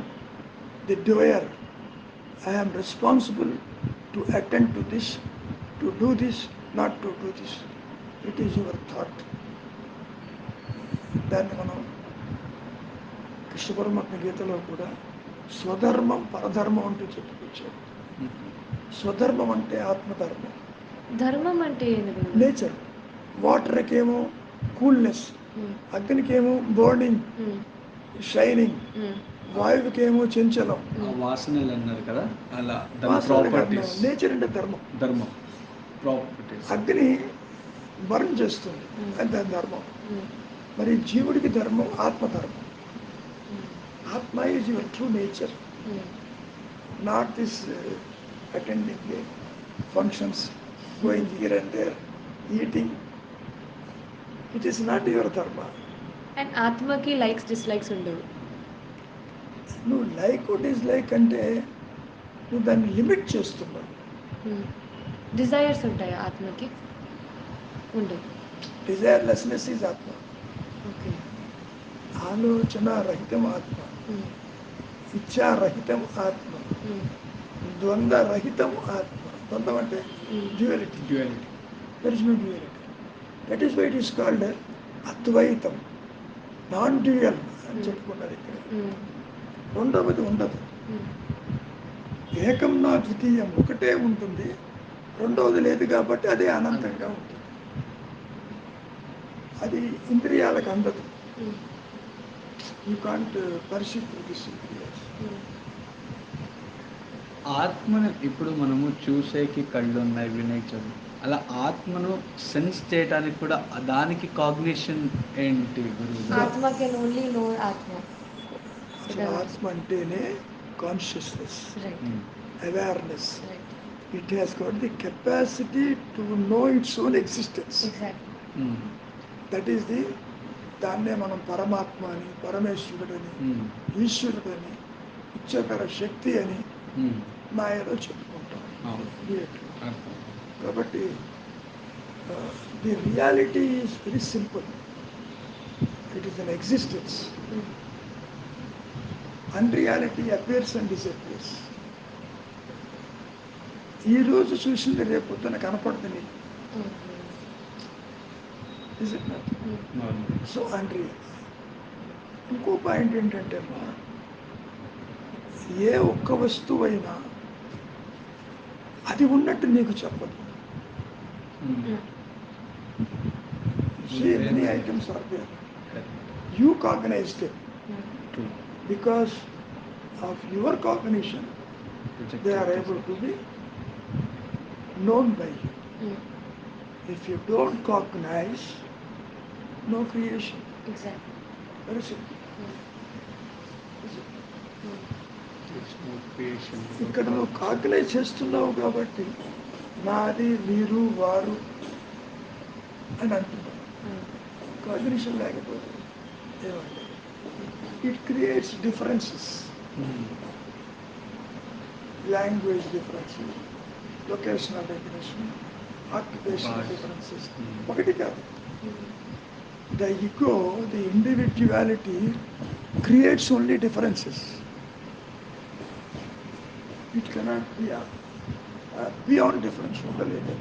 the doer, I am responsible to attend to this, to do this, not to do this. It is your thought. దాన్ని మనం కృష్ణ పరమాత్మ గీతలో కూడా స్వధర్మం పరధర్మం అంటూ చెప్పుకొచ్చాడు. స్వధర్మం అంటే ఆత్మధర్మం. ధర్మం అంటే నేచర్. వాటర్కేమో కూల్నెస్, అగ్నికేమో బర్నింగ్, షైనింగ్, వాయువుకేమో చంచలం. వాసనలు అన్నారు కదా, అలా నేచర్ అంటే ధర్మం. ధర్మం ప్రాపర్టీస్. అగ్ని బర్న్ చేస్తుంది, అది దాని ధర్మం. మరి జీవుడికి ధర్మం ఆత్మధర్మం. Atma is your true nature, not this attending functions, going here and there, eating. It is not your dharma. And ఆత్మకి లైక్స్ డిస్లైక్స్ ఉండవు. నువ్వు లైక్ డిస్లైక్ అంటే నువ్వు దాన్ని లిమిట్ చేస్తున్నావు. డిజైర్స్ ఉంటాయి ఆత్మకి? ఉండవు. Desirelessness is atma. ఓకే. ఆలోచన రహితం ఆత్మ, ఇచ్చారహితం ఆత్మ, ద్వంద్వరహితం ఆత్మ. ద్వంద్వం అంటే duality. There is no duality. That is why it is called advaitam, non dual అని చెప్పుకున్నారు ఇక్కడ. రెండవది ఉండదు. ఏకం నా ద్వితీయం, ఒకటే ఉంటుంది, రెండవది లేదు కాబట్టి అదే అనంతంగా ఉంటుంది. అది ఇంద్రియాలకు అందదు. You can't perceive through this ఇంద్రియాస్. ఆత్మను ఇప్పుడు మనము చూసేకి కళ్ళు ఉన్నాయి, వినేచరు. అలా ఆత్మను సెన్స్ చేయడానికి కూడా దానికి కాగ్నిషన్ ఏంటి గురువు? ఆత్మ కెన్ ఓన్లీ నో ఆత్మ. ఆత్మ అంటేనే consciousness, awareness. It has got the capacity to know its own existence. That is the, దాన్నే మనం పరమాత్మ అని, పరమేశ్వరుడని, ఈశ్వరుడని, ఇచ్చకర శక్తి అని మాయలో చెప్పుకుంటాం. కాబట్టి the reality is very simple. It is an existence. Unreality appears and disappears. ఈరోజు చూసింది రేపు పొద్దున కనపడదు నీకు. Is it not? So unreal. ఇంకో పాయింట్ ఏంటంటే అమ్మా, ఏ ఒక్క వస్తువు అయినా అది ఉన్నట్టు నీకు చెప్పదు. Many items are there. You cognized it. Because of your cognition, they are able to be known by you. If you don't cognize, no creation. Exactly. Very simple. ఇక్కడ నువ్వు కాగ్నైజ్ చేస్తున్నావు కాబట్టి నాది, వీరు, వారు అని అంటున్నావు. కాగ్నిషన్ లేకపోతే ఏమంటే it creates differences. Language differences, locational definition, occupational differences. ఒకటి కాదు. The ego, the individuality creates only differences. It cannot be beyond difference ఉండలేదు.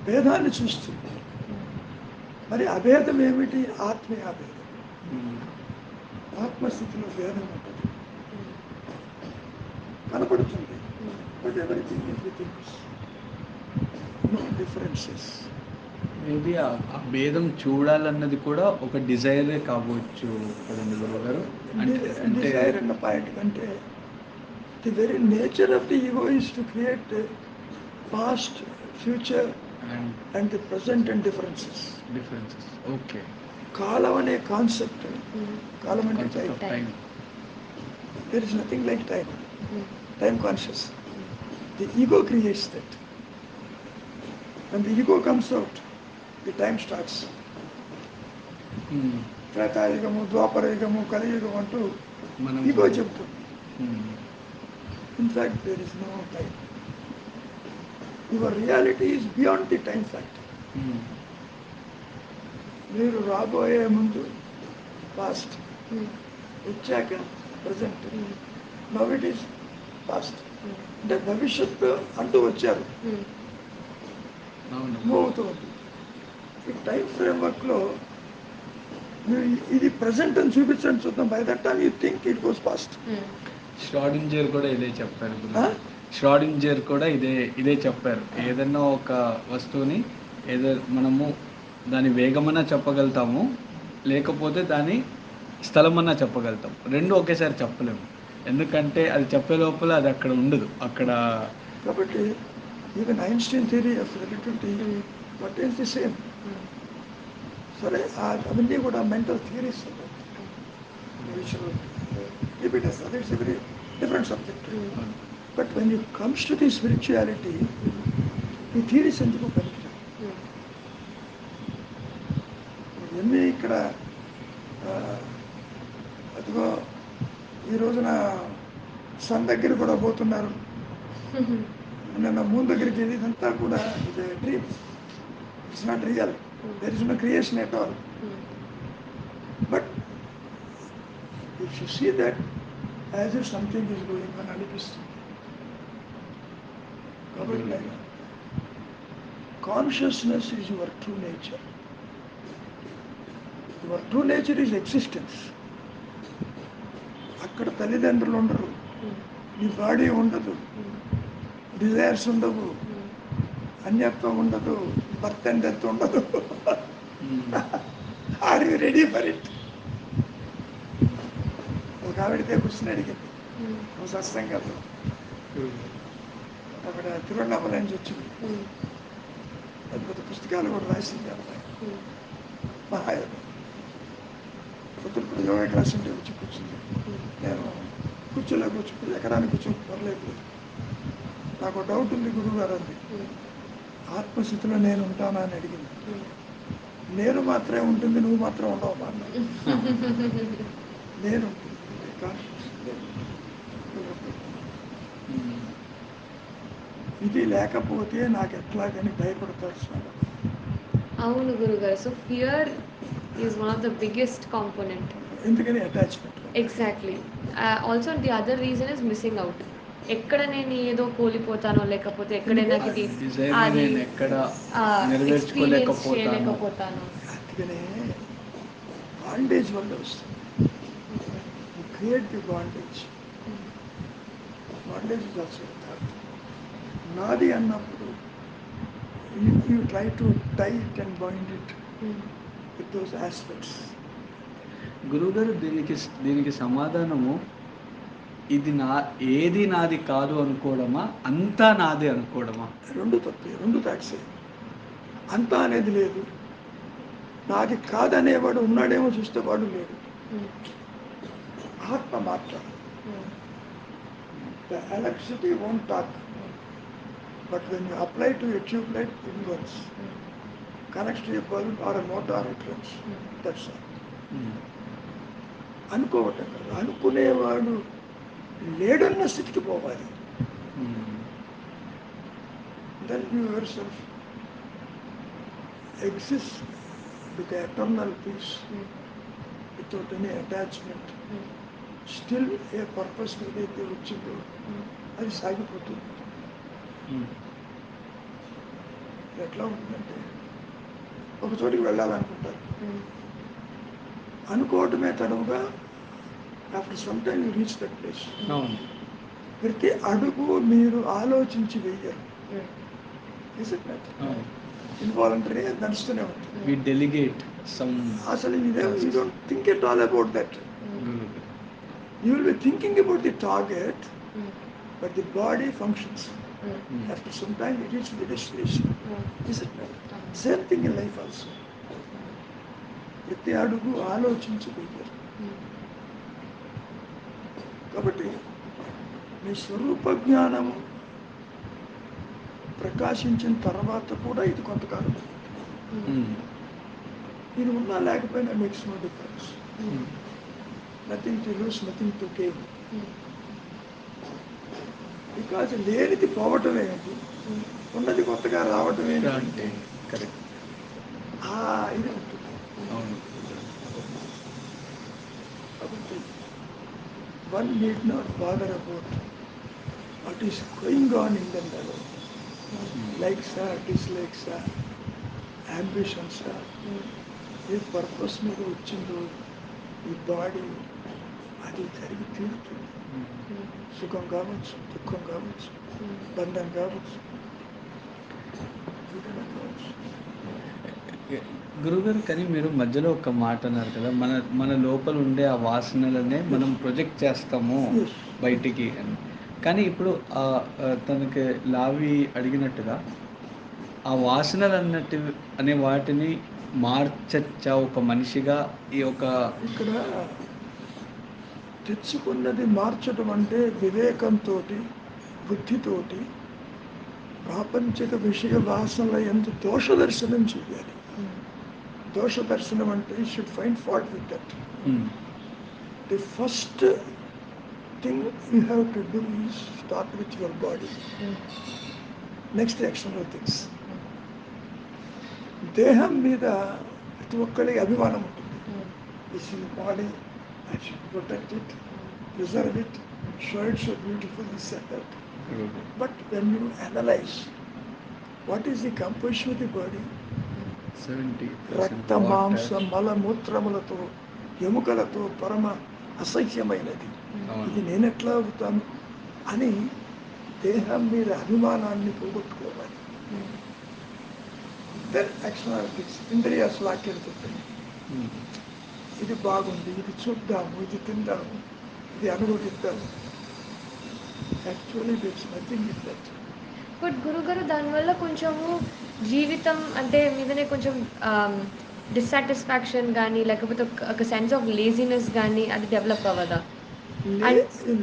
భేదాన్ని చూస్తుంది. మరి అభేదం ఏమిటి? ఆత్మీయ అభేదం. ఆత్మస్థితిలో భేదం ఉంటుంది, కనపడుతుంది. But everything is within us. No differences. Maybe ఆ భేదం చూడాలన్నది కూడా ఒక డిజైరే కావచ్చు కదండి గురుగారు. డిజైర్ అన్న పాయింట్ కంటే the very nature of the ego is to create past, future and the present and differences. Okay. కాలం అనే కాన్సెప్ట్, కాలం అంటే time. There is nothing like time. Time conscious. The ego creates that. When the ego comes out, the time starts. త్రేతాయుగము, ద్వాపరయుగము, కలియుగం అంటూ ego చెప్తుంది. In fact there is no time. Your reality is beyond the time factor. మీరు రాబోయే ముందు past, వచ్చాక present, now it is past. అంటే భవిష్యత్తు అంటూ వచ్చారు, మూవ్ అవుతూ ఉంది. ఈ టైం ఫ్రేమ్వర్క్లో మీరు ఇది ప్రజెంట్ అని చూపించండి చూద్దాం. By that time you think it goes past. ష్రాడింజర్ కూడా ఇదే చెప్పారు. ష్రాడింజర్ కూడా ఇదే చెప్పారు. ఏదన్నా ఒక వస్తువుని ఏదో మనము దాని వేగమన్నా చెప్పగలుగుతాము, లేకపోతే దాని స్థలమన్నా చెప్పగలుగుతాం. రెండు ఒకేసారి చెప్పలేము, ఎందుకంటే అది చెప్పే లోపల అది అక్కడ ఉండదు. అక్కడ కాబట్టి even Einstein theory of relativity what is the same. సరే, అవన్నీ కూడా mental theories. It's a very different subject. But when it comes to the spirituality, ఈ థియరీస్ ఎందుకు పనికిరావు. ఇవన్నీ ఇక్కడ అదిగో ఈ రోజున సన్ దగ్గర కూడా పోతున్నారు, నిన్న మూన్ దగ్గరికి వెళ్ళి, ఇదంతా కూడా ఇది dream. It's not real. There is no creation at all. But if you see that as if something is going అని అనిపిస్తుంది. కాబట్టి consciousness is your true nature. Your true nature is existence. అక్కడ తల్లిదండ్రులు ఉండరు, నీ బాడీ ఉండదు, desires ఉండవు, అన్యత్వం ఉండదు, బర్త్ అండ్ డెత్ ఉండదు. Are you ready for it? ఒక ఆవిడతే కూర్చుని అడిగింది సత్సంగంలో. అక్కడ తిరువన్నామల నుంచి వచ్చింది. పెద్ద పెద్ద పుస్తకాలు కూడా రాసింది అమ్మాయి, మహాయోగం. పొద్దున యోగా క్లాస్ ఉంటే వచ్చి కూర్చుంది. నేను కూర్చోలేక ఎకరానికి కూర్చొని పర్లేదు, నాకు డౌట్ ఉంది గురువు గారు అంది. ఆత్మస్థితిలో నేను ఉంటానా అని అడిగింది. నేను మాత్రమే ఉంటుంది, నువ్వు మాత్రం ఉండవు మా అన్న. నేను ఉంటుంది, ఇది లేకపోతే నాకు ఎట్లాగని భయపడతారు స్వామి. అవును గురుగారు. So fear is one of the biggest component. ఎందుకని attachment. Exactly. Also the other reason is missing out. ఎక్కడ నేను ఏదో కోల్పోతానో, లేకపోతే ఎక్కడ నాకు ఇది ఎక్స్పీరియన్స్ చేయలేకపోతాను. అందుకనే బాండేజ్ వల్ల వస్తుంది. Create the bondage. Bondage is also నాది అన్నప్పుడు you try to tie it and bind it with those aspects. గురువుగారు, దీనికి సమాధానము ఇది ఏది నాది కాదు అనుకోవడమా, అంతా నాదే అనుకోవడమా? రెండు తప్పే, రెండు థాట్సే. అంతా అనేది లేదు. నాది కాదనేవాడు ఉన్నాడేమో చూస్తే వాడు లేడు. ఆత్మ మాత్రం. The electricity won't talk, but when you apply to a tube light, it works. Connects to a bulb or a motor, it runs. That's all. అనుకోవటం కాదు, అనుకునేవాడు లేడన్న స్థితికి పోవాలి. Then you yourself exist with eternal peace, without any attachment, still A purpose ఏదైతే వచ్చిందో అది సాగిపోతుంది. ఎట్లా ఉంటుందంటే ఒక చోటికి వెళ్ళాలనుకుంటారు, అనుకోవటమే తడవుగా after some time you reach that place. ప్రతి అడుగు మీరు ఆలోచించి వెయ్యరు. ఇన్వాలంటరీ నడుస్తూనే ఉంటుంది. We delegate some. అసలు you don't think at all about that. You will be thinking about the target, but the body functions. After some time, you reach the destination. Is it not? Same thing in life also. ప్రతి అడుగు ఆలోచించి వెయ్యరు. కాబట్టి మీ స్వరూప జ్ఞానము ప్రకాశించిన తర్వాత కూడా ఇది కొంతకాలం ఇది ఉన్నా లేకపోయినా makes no difference. Nothing to lose, nothing to gain. Because లేనిది పోవటం ఏంటి, ఉన్నది కొత్తగా రావటం ఏంటి, ఇది ఉంటుంది. కాబట్టి one need not bother about what is going on in the level. Likes are, dislikes are, ambitions are. A purpose మీద వచ్చిందో ఈ బాడీ అది జరిగి తీరుతుంది. సుఖం కావచ్చు, దుఃఖం కావచ్చు, బంధం కావచ్చు, విధానం కావచ్చు. గురుగారు, కానీ మీరు మధ్యలో ఒక మాట అన్నారు కదా, మన లోపల ఉండే ఆ వాసనలనే మనం ప్రొజెక్ట్ చేస్తాము బయటికి అని. కానీ ఇప్పుడు తనకి లావి అడిగినట్టుగా ఆ వాసనలు అనే వాటిని మార్చచ్చా ఒక మనిషిగా? ఈ ఒక ఇక్కడ తెచ్చుకున్నది మార్చడం అంటే వివేకంతో, బుద్ధితోటి ప్రాపంచిక విషయ వాసనల యందు దోష దర్శనం చేయాలి. దోష దర్శనం అంటే you should find fault with that. The first thing you have to do is start with your body, next external things. దేహం మీద ప్రతి ఒక్కరికి అభిమానం ఉంటుంది. This is body, I should protect it, preserve it, show it so beautiful, this and that. But when you analyse what is the composition of the body, 70% రక్త మాంస మలమూత్రములతో ఎముకలతో పరమ అసహ్యమైనది, ఇది నేనెట్లా అవుతాను అని దేహం మీద అభిమానాన్ని పోగొట్టుకోవాలి. దెన్ ఎక్స్టర్నల్ థింగ్స్, ఇంద్రియాస్ లాక్కెళ్తుంటాయి. ఇది బాగుంది, ఇది చూద్దాము, ఇది తిందాము, ఇది అనుభవిద్దాము. Actually this nothing in that. But గురుగారు, దానివల్ల కొంచెము జీవితం అంటే మీదనే కొంచెం డిస్సాటిస్ఫాక్షన్ కానీ లేకపోతే ఒక సెన్స్ ఆఫ్ లేజినెస్ కానీ అది డెవలప్ అవ్వదా?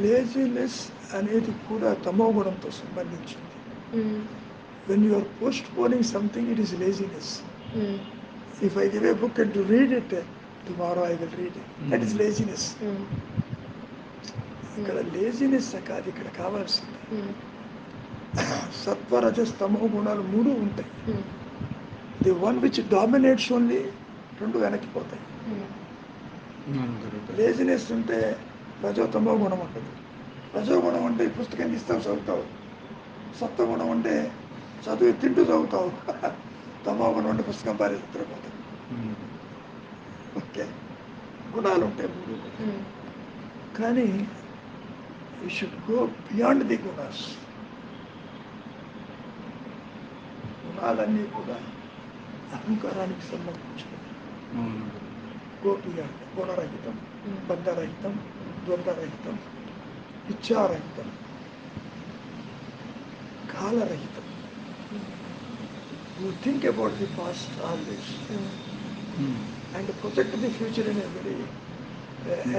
లేజినెస్ అనేది కూడా తమో గుణంతో సంబంధించింది. When you are postponing something, it is laziness. If I give a book and to read it, tomorrow I will read it, that is laziness. ఇక్కడ లేజినెస్ కాదు, ఇక్కడ కావాల్సింది సత్వరజస్తమో గుణాలు మూడు ఉంటాయి. The one which dominates only, రెండు వెనక్కిపోతాయి. లేజినెస్ ఉంటే రజోతమో గుణం ఉంటుంది. రజోగుణం అంటే పుస్తకం ఇస్తావు చదువుతావు, సత్వగుణం అంటే చదువు తింటూ చదువుతావు, తమో గుణం అంటే పుస్తకం పారి నిద్రపోతావు. ఓకే, గుణాలు ఉంటాయి మూడు. కానీ you should go beyond the గుణాస్. గుణాలన్నీ కూడా అహంకారానికి సంబంధించినవి. గోపియాన్ని గుణరహితం, బంధరహితం, ద్వంద్వరహితం, ఇచ్చారహితం, కాలరహితం. You think about the past always and protect the future in a very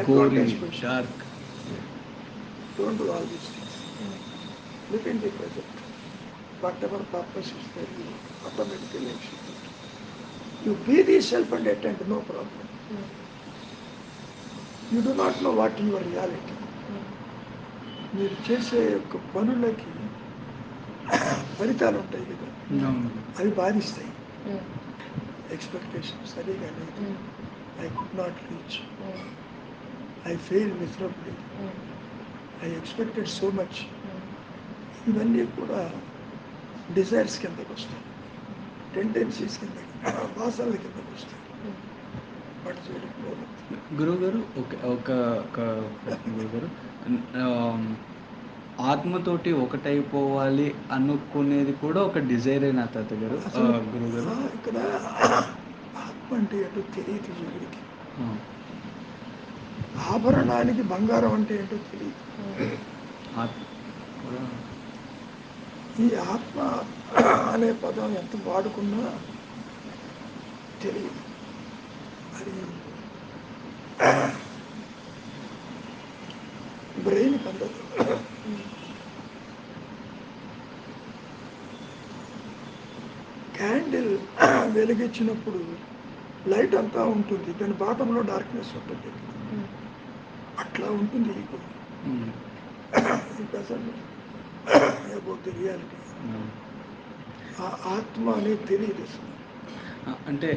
advantage position. Don't do all these things. Live in the present. Whatever purpose is there, you automatically execute. You be the self and attend, no problem. You do not know what your reality. మీరు చేసే యొక్క పనులకి ఫలితాలు ఉంటాయి కదా, అవి బాధిస్తాయి. Expectations సరిగా లేదు, I could not reach, I failed miserably. I expected so much. ఇవన్నీ కూడా డిజైర్స్ కిందకు వస్తాయి, టెండెన్సీస్ కిందకి, వాసనల కిందకు వస్తాయి. బట్ గురువు గారు ఒక గురువు గారు, ఆత్మతోటి ఒకటైపోవాలి అనుకునేది కూడా ఒక డిజైరేనా తాత గారు? గురువు గారు, ఇక్కడ ఆత్మ అంటే ఏంటో తెలియదు జీవుడికి. ఆభరణానికి బంగారం అంటే ఏంటో తెలియదు. ఈ ఆత్మ అనే పదం ఎంత వాడుకున్నా తెలియదు. అది బ్రెయిన్ అందదు. క్యాండిల్ వెలిగించినప్పుడు లైట్ అంతా ఉంటుంది, దాని బాటంలో డార్క్నెస్ ఉంటుంది. అట్లా ఉంటుంది ఈగో. About the reality. ఆ ఆత్మ అనేది తెలియదు అసలు. అంటే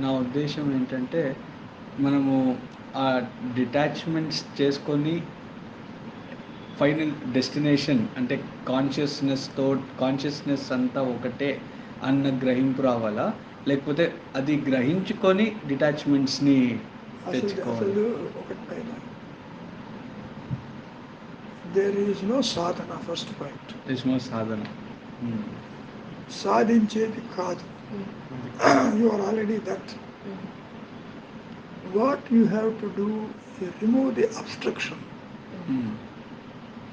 నా ఉద్దేశం ఏంటంటే, మనము ఆ డిటాచ్మెంట్స్ చేసుకొని ఫైనల్ డెస్టినేషన్ అంటే కాన్షియస్నెస్ అంతా ఒకటే అన్న గ్రహింపు రావాలా, లేకపోతే అది గ్రహించుకొని డిటాచ్మెంట్స్ని తెచ్చుకోవాలి? అసలు ఒకటి పైన there is no sadhana. First point, no sadhana. సాధించేది కాదు. You are already that. What you have to do, remove the obstruction.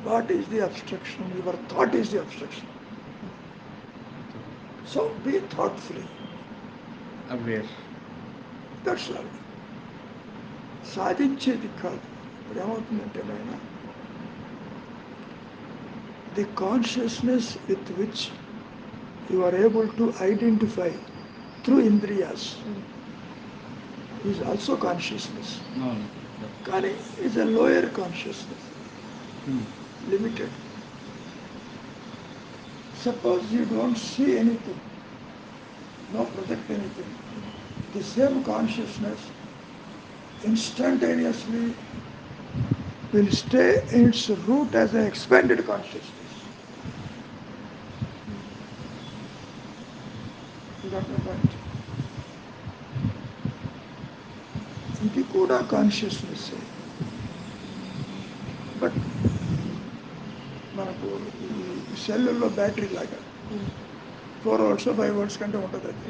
What is the obstruction? Your thought is the obstruction. So be thoughtfully aware. That's all. సాధించేది కాదు. ఇప్పుడు ఏమవుతుందంటే నాయన, the consciousness with which you are able to identify through ఇంద్రియాస్ is also consciousness. కానీ is a lower consciousness, limited. Suppose you don't see anything, no project anything, the same consciousness instantaneously will stay in its root as an expanded consciousness. You got my point? ఇది కూడా consciousness. But మనకు ఈ సెల్లుల్లో battery లాగా 4 volts 5 volts కంటే ఉంటుంది. అది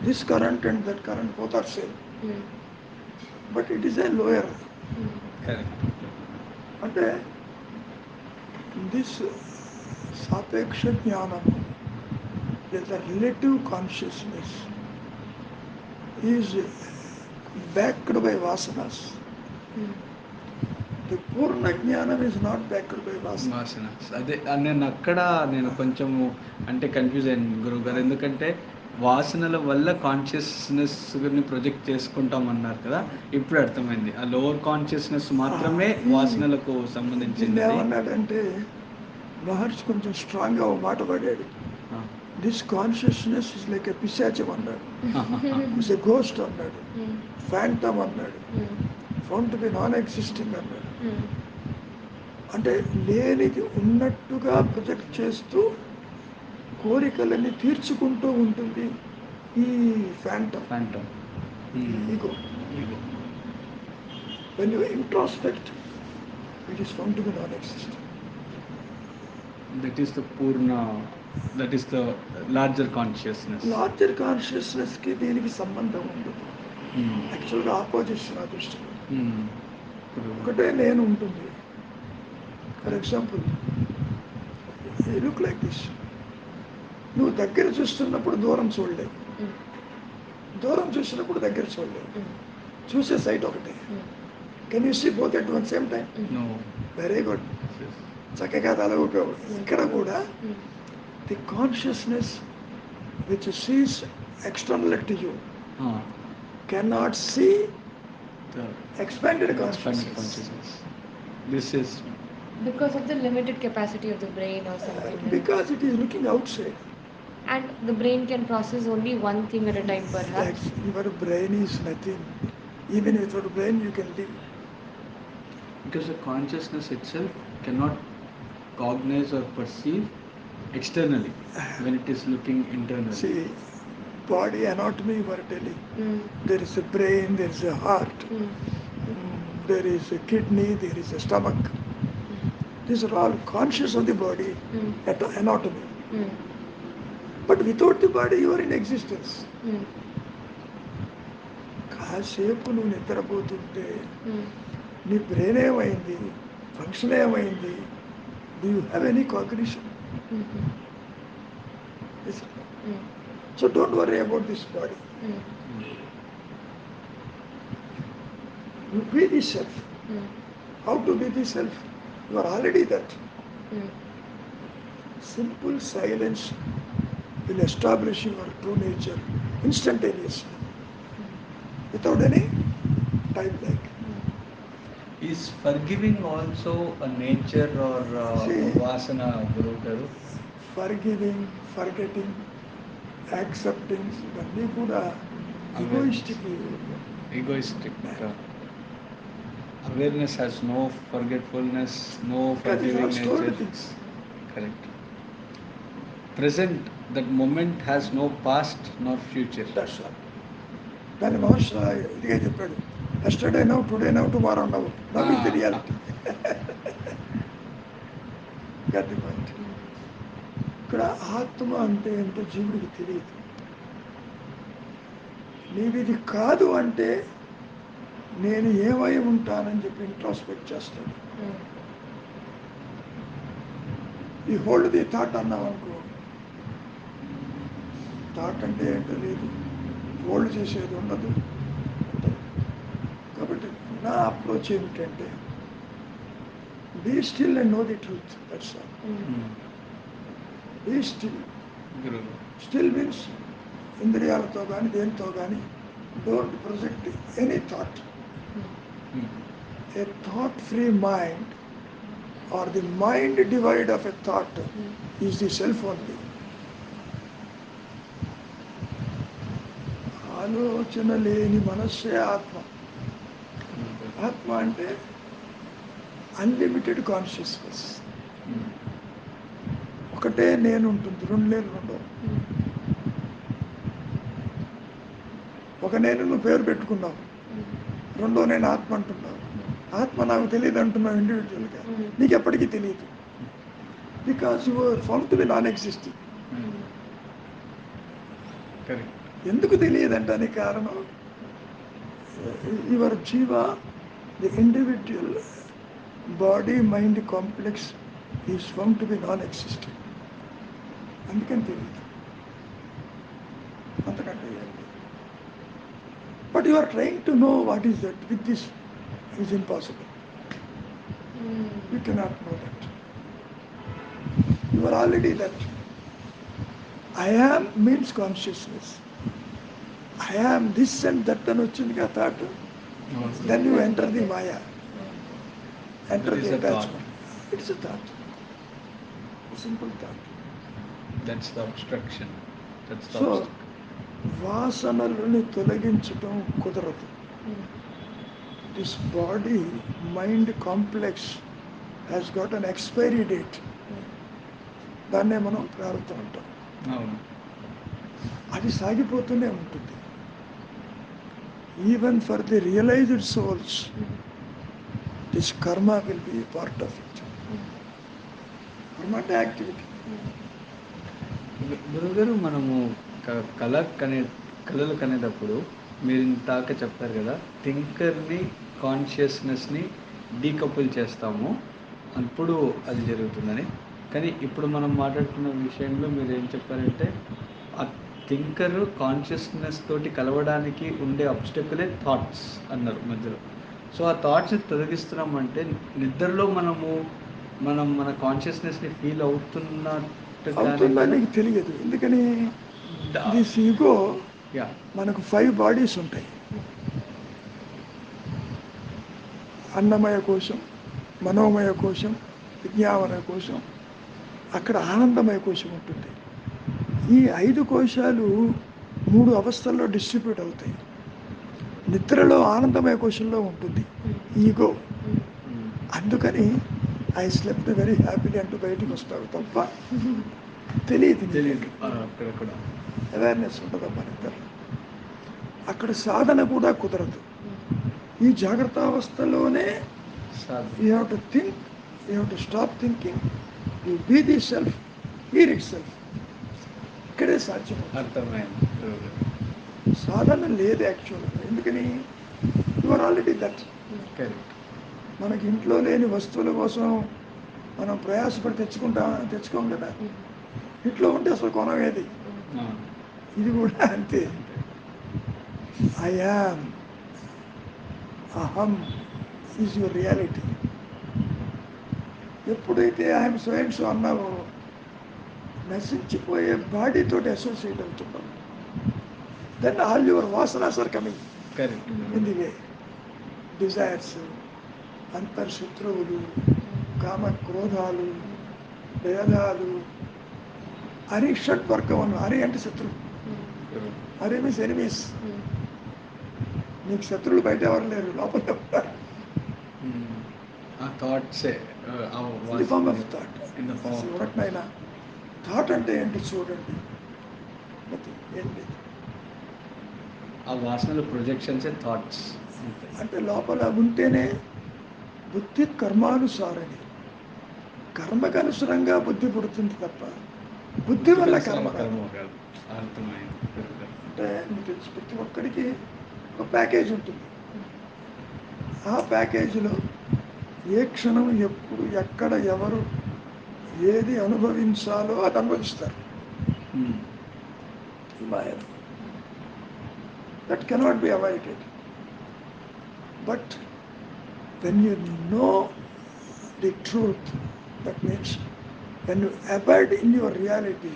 this current and that current both are same, but it is a lower. అంటే దిస్ సాపేక్ష జ్ఞానము లేదా relative consciousness is backed by vasanas. The పూర్ణ జ్ఞానం is not backed by vasanas. అదే నేను కొంచెము అంటే కన్ఫ్యూజ్ అయ్యాను గురువు గారు. ఎందుకంటే వాసనల వల్ల కాన్షియస్నెస్ని ప్రొజెక్ట్ చేసుకుంటాం అన్నారు కదా, ఇప్పుడు అర్థమైంది. ఆ లోవర్ కాన్షియస్నెస్ మాత్రమే వాసనలకు సంబంధించింది. ఏమన్నాడంటే మహర్షి కొంచెం స్ట్రాంగ్గా ఒక మాట పడాడు. This consciousness is like a పిశాచం అన్నాడు, ఇట్స్ ఎ గోస్ట్ అన్నాడు, ఫ్యాంటమ్ అన్నాడు, found to be non existing అన్నాడు. అంటే లేనిది ఉన్నట్టుగా ప్రొజెక్ట్ చేస్తూ కోరికలన్నీ తీర్చుకుంటూ ఉంటుంది ఈ phantom ego. When you introspect, it is found to be non existing. That is the purna, that is the larger consciousness. Larger కాన్షియస్నెస్కి దీనికి సంబంధం ఉండదు. యాక్చువల్గా ఆపోజిషన్ ఆ దృష్టిలో ఒకటే నేను ఉంటుంది. For example, you look like this. నువ్వు దగ్గర చూస్తున్నప్పుడు దూరం చూడలేవు, దూరం చూసినప్పుడు దగ్గర చూడలేవు. చూసే సైట్ ఒకటే. Can you see both at one same time? Very good, చక్కగా తల ఊపేవాడు. ఇక్కడ కూడా the consciousness which sees external to you cannot see the expanded consciousness. This is because of the limited capacity of the brain or something. Because it is looking outside. And the brain can process only one thing at a time, perhaps. Your brain is nothing. Even without brain you can live. Because the consciousness itself cannot cognize or perceive externally when it is looking internally. See, body anatomy you are telling. There is a brain, there is a heart, there is a kidney, there is a stomach. These are all conscious of the body, anatomy. But without the body you are in existence. కాసేపు నువ్వు నిద్రపోతుంటే నీ brain ఏమైంది, function ఏమైంది, do you have any cognition? So don't worry about this body. You be the self. How to be the self? You are already that. Simple silence will establish your true nature instantaneously, without any time lag. Is forgiving also a nature or See, vasana, Guru Garu? Forgiving, forgetting, accepting, ఇవన్నీ కూడా egoistic. Egoistic. Awareness has no forgetfulness, no forgiving These are stored nature. things. Correct. Present, that moment has no past nor future. That's all. దాని మహర్షి ఇదిగా చెప్పాడు, yesterday now, today now, tomorrow now, now is the reality. గట్టి point. ఇక్కడ ఆత్మ అంటే ఏంటో జీవుడికి తెలియదు. నీవిది కాదు అంటే నేను ఏమై ఉంటానని చెప్పి ఇంట్రాస్పెక్ట్ చేస్తాడు. ఈ హోల్డ్ ది థాట్ అన్నాం అనుకో, థాట్ అంటే ఏంటో లేదు, హోల్డ్ చేసేది ఉండదు. కాబట్టి నా అప్రోచ్ ఏమిటంటే be still and know the truth. That's all. Be still. Still means ఇంద్రియాలతో కానీ దేనితో కానీ don't project any thought. A thought-free mind or the mind divide of a thought is the self only. ఆలోచన లేని మనస్సే ఆత్మ. ఆత్మ అంటే అన్లిమిటెడ్ కాన్షియస్నెస్. ఒకటే నేను ఉంటుంది, రెండు నేను ఉండవు. ఒక నేను నువ్వు పేరు పెట్టుకున్నావు, రెండో నేను ఆత్మ అంటున్నావు. ఆత్మ నాకు తెలియదు అంటున్నావు ఇండివిజువల్గా, నీకు ఎప్పటికీ తెలియదు. Because you are found to be non existing. ఎందుకు తెలియదంటే కారణం your jiva, the individual body mind complex is found to be non existing. అందుకని తెలియదు, అంతకంటే. But you are trying to know what is that. With this is impossible. You cannot know that. You are already that. I am means consciousness. I am this and that and ochindika thought. Then you enter the Maya. Enter the attachment. It is a thought. A simple thought. That's the obstruction. That's the So, obstacle. వాసనలను తొలగించటం కుదరదు. This body mind complex has got an expiry date. దాన్నే మనం ప్రారంభం అంటాం. అది సాగిపోతూనే ఉంటుంది. Even for the realised souls this karma will be part of it. కర్మ అంటే యాక్టివిటీ. గురుగారు, మనము కళలు కనేటప్పుడు మీరు ఇంతాక చెప్పారు కదా, థింకర్ని కాన్షియస్నెస్ని డీకపుల్ చేస్తాము, అప్పుడు అది జరుగుతుందని. కానీ ఇప్పుడు మనం మాట్లాడుతున్న విషయంలో మీరు ఏం చెప్పారంటే, ఆ థింకర్ కాన్షియస్నెస్ తోటి కలవడానికి ఉండే అబ్స్టెకలే థాట్స్ అన్నారు మధ్యలో. సో ఆ థాట్స్ని తొలగిస్తున్నామంటే నిద్రలో మనం మన కాన్షియస్నెస్ని ఫీల్ అవుతుందా నీకు తెలియదు. ఎందుకని దిస్ ఈగో, మనకు 5 బాడీస్ ఉంటాయి. అన్నమయ కోశం, మనోమయ కోశం, విజ్ఞానమయ కోశం, అక్కడ ఆనందమయ కోశం ఉంటుంది. ఈ 5 కోశాలు 3 అవస్థల్లో డిస్ట్రిబ్యూట్ అవుతాయి. నిద్రలో ఆనందమయ క్వశ్చన్లో ఉంటుంది ఈగో. అందుకని ఐ స్లెప్ట్ వెరీ హ్యాపీలీ అంటూ బయటికి వస్తాడు తప్ప తెలియదు. అవేర్నెస్ ఉండదమ్మా నిద్ర. అక్కడ సాధన కూడా కుదరదు. ఈ జాగ్రత్త అవస్థలోనే you have to think, you have to stop thinking, you be the self, here itself. ఇక్కడే సాధ్యం. అర్థమైంది. సాధన లేదు యాక్చువల్గా. ఎందుకని యు ఆర్ ఆల్రెడీ దట్. మనకి ఇంట్లో లేని వస్తువుల కోసం మనం ప్రయాసపడి తెచ్చుకోం కదా. ఇంట్లో ఉంటే అసలు కొనవేది. ఇది కూడా అంతే. I am, aham is your reality. ఎప్పుడైతే ఐఎమ్ సో అండ్ సో అన్నావో నశించిపోయే బాడీతో అసోసియేట్ అవుతున్నాం. Then all your vasanas are coming in the way. Desires, అంతర్శత్రువులు, కామ క్రోధాలు, భేదాలు, హరి షడ్వర్గం. హరి అంటే శత్రువు. హరి మీన్స్ ఎనిమీస్. నీకు శత్రువులు బయట ఎవరు లేరు, లోపల ఉంటారు. ఎవరినైనా థాట్ అంటే ఏంటి చూడండి. ఏంటి ఆ వాసనలు ప్రొజెక్షన్స్ అండ్ థాట్స్ అంటే లోపల ఉంటేనే బుద్ధి కర్మానుసారని. కర్మకు అనుసరంగా బుద్ధి పుడుతుంది తప్ప బుద్ధి వల్ల కర్మ కాదు. అంటే మీకు తెలుసు, ప్రతి ఒక్కరికి ఒక ప్యాకేజ్ ఉంటుంది. ఆ ప్యాకేజీలో ఏ క్షణం, ఎప్పుడు, ఎక్కడ, ఎవరు ఏది అనుభవించాలో అది అనుభవిస్తారు. That cannot be avoided. But when you know the truth, that means when you abide in your reality,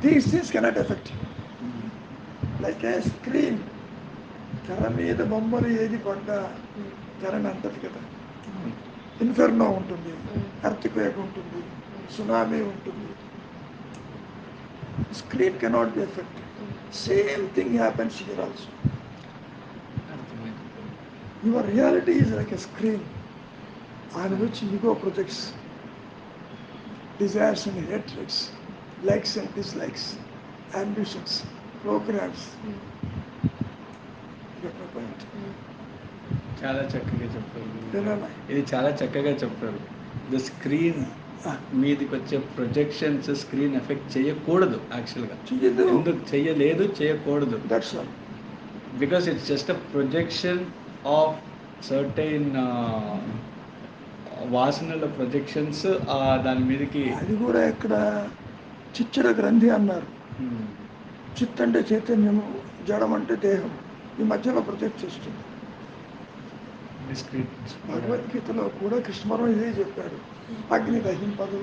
these things cannot affect you. Like a screen, తెర మీద బొమ్మలు ఏది పడ్డా తెరని అంటది కదా. ఇన్ఫెర్నో ఉంటుంది, ఎర్త్క్వేక్ ఉంటుంది, సునామీ ఉంటుంది. Screen cannot be affected. Same thing happens here also. Your reality is like a screen on which ego projects desires and hatreds, likes and dislikes, ambitions, programs. Get my point? చాలా చక్కగా చెప్పారు. ఇది చాలా చక్కగా చెప్పారు. The screen మీదకి వచ్చే projections screen effect చేయకూడదు. యాక్చువల్గా ఎందుకు చేయలేదు, చేయకూడదు. That's all. Because it's just a projection of certain వాసనల ప్రొజెక్షన్స్ దాని మీదకి. అది కూడా ఇక్కడ చిచ్చర గ్రంథి అన్నారు. చిత్ అంటే చైతన్యము, జడం అంటే దేహం. ఈ మధ్యలో ప్రొజెక్ట్ చేస్తుంది. భగవద్గీతలో కూడా కృష్ణవరం ఇదే చెప్పాడు. అగ్ని దహింపదు,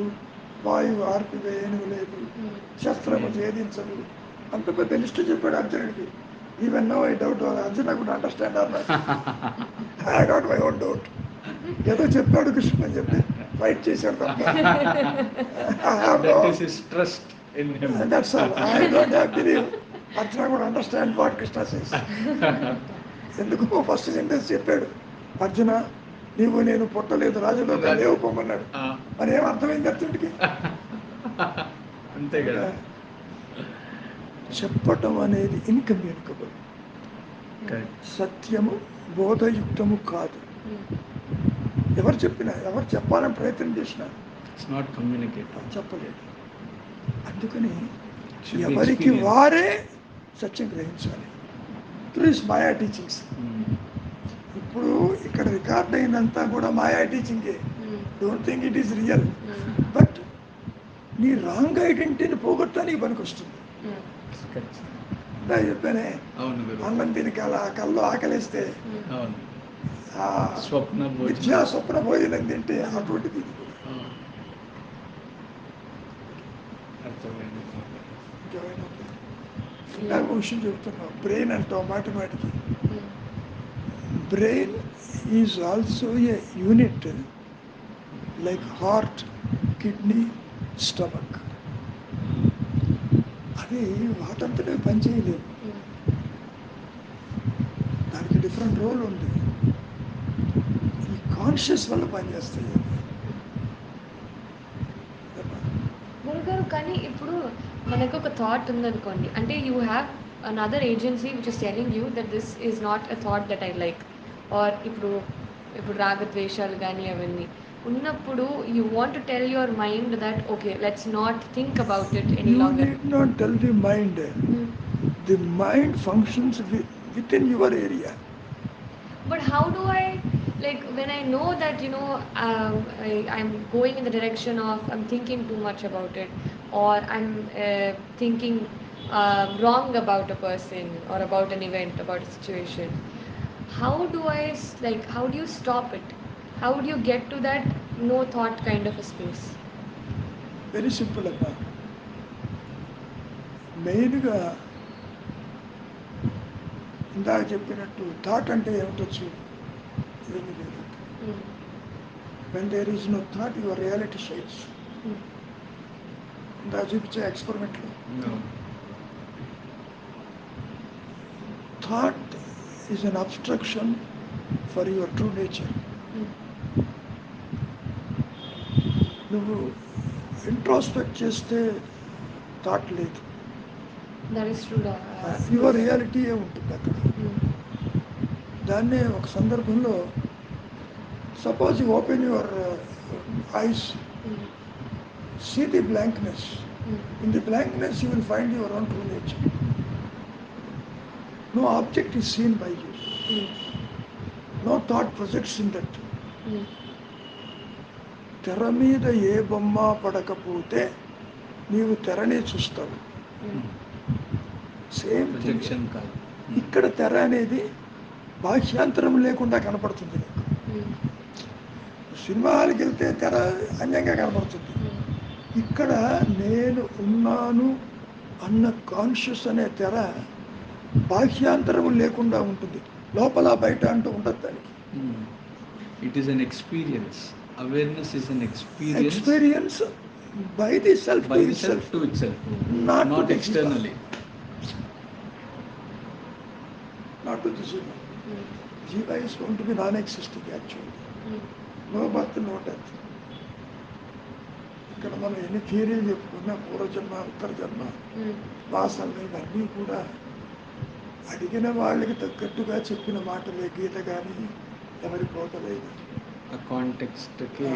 వాయువు ఆర్పివేయను లేదు, శస్త్రము ఛేదించదు. అంత పెద్ద లిస్టు చెప్పాడు అర్జునుడికి. Even no I doubt Arjun could understand అన్నారు. I got my own doubt. ఏదో చెప్పాడు కృష్ణ అని చెప్పి ఫైట్ చేశాడు తప్ప. That's all. I don't have belief. Arjuna could understand what Krishna says. ఎందుకు ఫస్ట్ సెంటెన్స్ చెప్పాడు, అర్జున నీవు నేను పుట్టలేదు, రాజులోకి లేవు పొమ్మన్నాడు. మరి ఏం అర్థమైంది అర్జునుడికి? అంతే కదా. చెప్పటం అనేది ఇన్కమ్యూనికబుల్. సత్యము బోధయుక్తము కాదు. ఎవరు చెప్పినా, ఎవరు చెప్పాలని ప్రయత్నం చేసినా చెప్పలేదు. అందుకని ఎవరికి వారే సత్యం గ్రహించాలి. Through maya teachings. ఇప్పుడు ఇక్కడ రికార్డ్ అయినంతా కూడా మాయా టీచింగే. Don't think it is real. But నీ రాంగ్ ఐడెంటిటీని పోగొట్టడానికి పనికి వస్తుంది. చెప్పానే, అన్నం తిని కళ్ళు ఆకలిస్తే స్వప్న భోజనం తింటే అటువంటిది. ఇందాక విషయం చెప్తున్నావు, బ్రెయిన్ అంటావు మాటిమాటికి. Brain is also A unit like heart, kidney, stomach. అది వాటంతనే పనిచేయలేవు. దాని డిఫరెంట్ రోల్ ఉంది. ఈ కాన్షియస్ వల్ల పనిచేస్తాయి. గురుగారు కానీ ఇప్పుడు మనకు ఒక థాట్ ఉందనుకోండి, అంటే you have another agency which is telling you that this is not a thought that I like, or ఇప్పుడు రాగద్వేషాలు కానీ అవన్నీ ఉన్నప్పుడు you want to tell your mind that okay let's not think about it any You longer. need not tell the mind. The mind functions within your area. But how do I, like when I know that I'm going in the direction of I'm thinking too much about it, or I'm thinking wrong about a person or about an event, about a situation, how do I how do you stop it? How do you get to that no thought kind of a space? Very simple అమ్మా. మెయిన్గా ఇందాక చెప్పినట్టు thought అంటే ఏమిటో చూడు, ఏమీ లేదు. When there is no thought, your reality shines. ఇందాక చూపించే ఎక్స్పెరిమెంట్లో thought is an obstruction for your true nature. నువ్వు ఇంట్రోస్పెక్ట్ చేస్తే థాట్ లేదు, That is true. యువర్ రియాలిటీయే ఉంటుంది అక్కడ. దాన్నే ఒక సందర్భంలో suppose you open your eyes, see the blankness. In the blankness you will find your own true nature. No object is seen by you, no thought projects in that. తెర మీద ఏ బొమ్మ పడకపోతే నీవు తెరనే చూస్తావు. సేమ్ ప్రొజెక్షన్ కాదు. ఇక్కడ తెర అనేది బాహ్యాంతరం లేకుండా కనపడుతుంది. సినిమా హాల్కి వెళ్తే తెర అన్యంగా కనపడుతుంది. ఇక్కడ నేను ఉన్నాను అన్న కాన్షియస్ అనే తెర బాహ్యాంతరం లేకుండా ఉంటుంది. లోపల బయట అంటూ ఉండదు దానికి. It is an experience. Awareness is an experience by the self by to the itself, self to itself, not to the externally. Not to the jiva. Jiva is going to be non-existing actually. No birth, no death. ఇక్కడ మనం ఎన్ని థియరీలు చెప్పుకున్నా పూర్వజన్మ ఉత్తరజన్మ వాసనలు ఇవన్నీ కూడా అడిగిన వాళ్ళకి తగ్గట్టుగా చెప్పిన మాటలే. గీత కానీ ఎవరి పోతలేదు. A context ke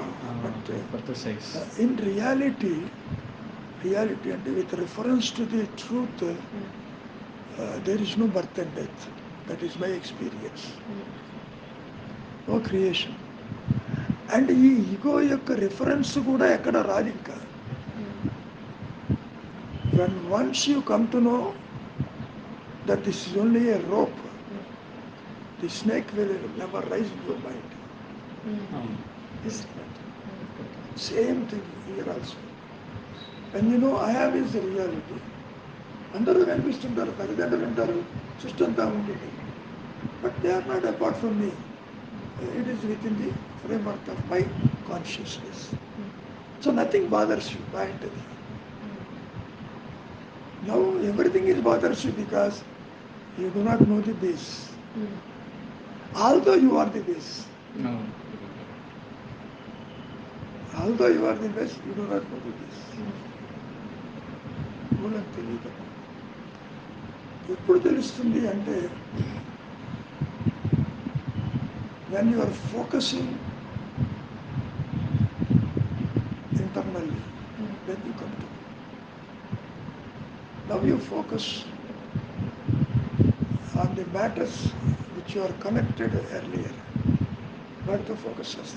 emphasize. In reality అంటే with reference to the truth, there is no birth and death. That is my experience. No creation. And ఈ ఈగో యొక్క రిఫరెన్స్ కూడా ఎక్కడ రాదు ఇంకా. When once you come to know that this is only a rope, the snake will never rise in your mind. Isn't it? Same thing here also. When you know I am is the reality, అందరూ కనిపిస్తుంటారు, తల్లిదండ్రులు ఉంటారు, సృష్టి అంతా ఉంటుంది. But they are not apart from me. It is within the framework of my consciousness. So nothing bothers you. Point అది. Now everything is bothers you because you do not know the base. Although you are the base. Although you are the best, you do not know the best. మూలం తెలియదు. ఎప్పుడు తెలుస్తుంది అంటే when you are focusing internally, then you come to know. Now you focus on the matters which you are connected earlier. Where the focus is.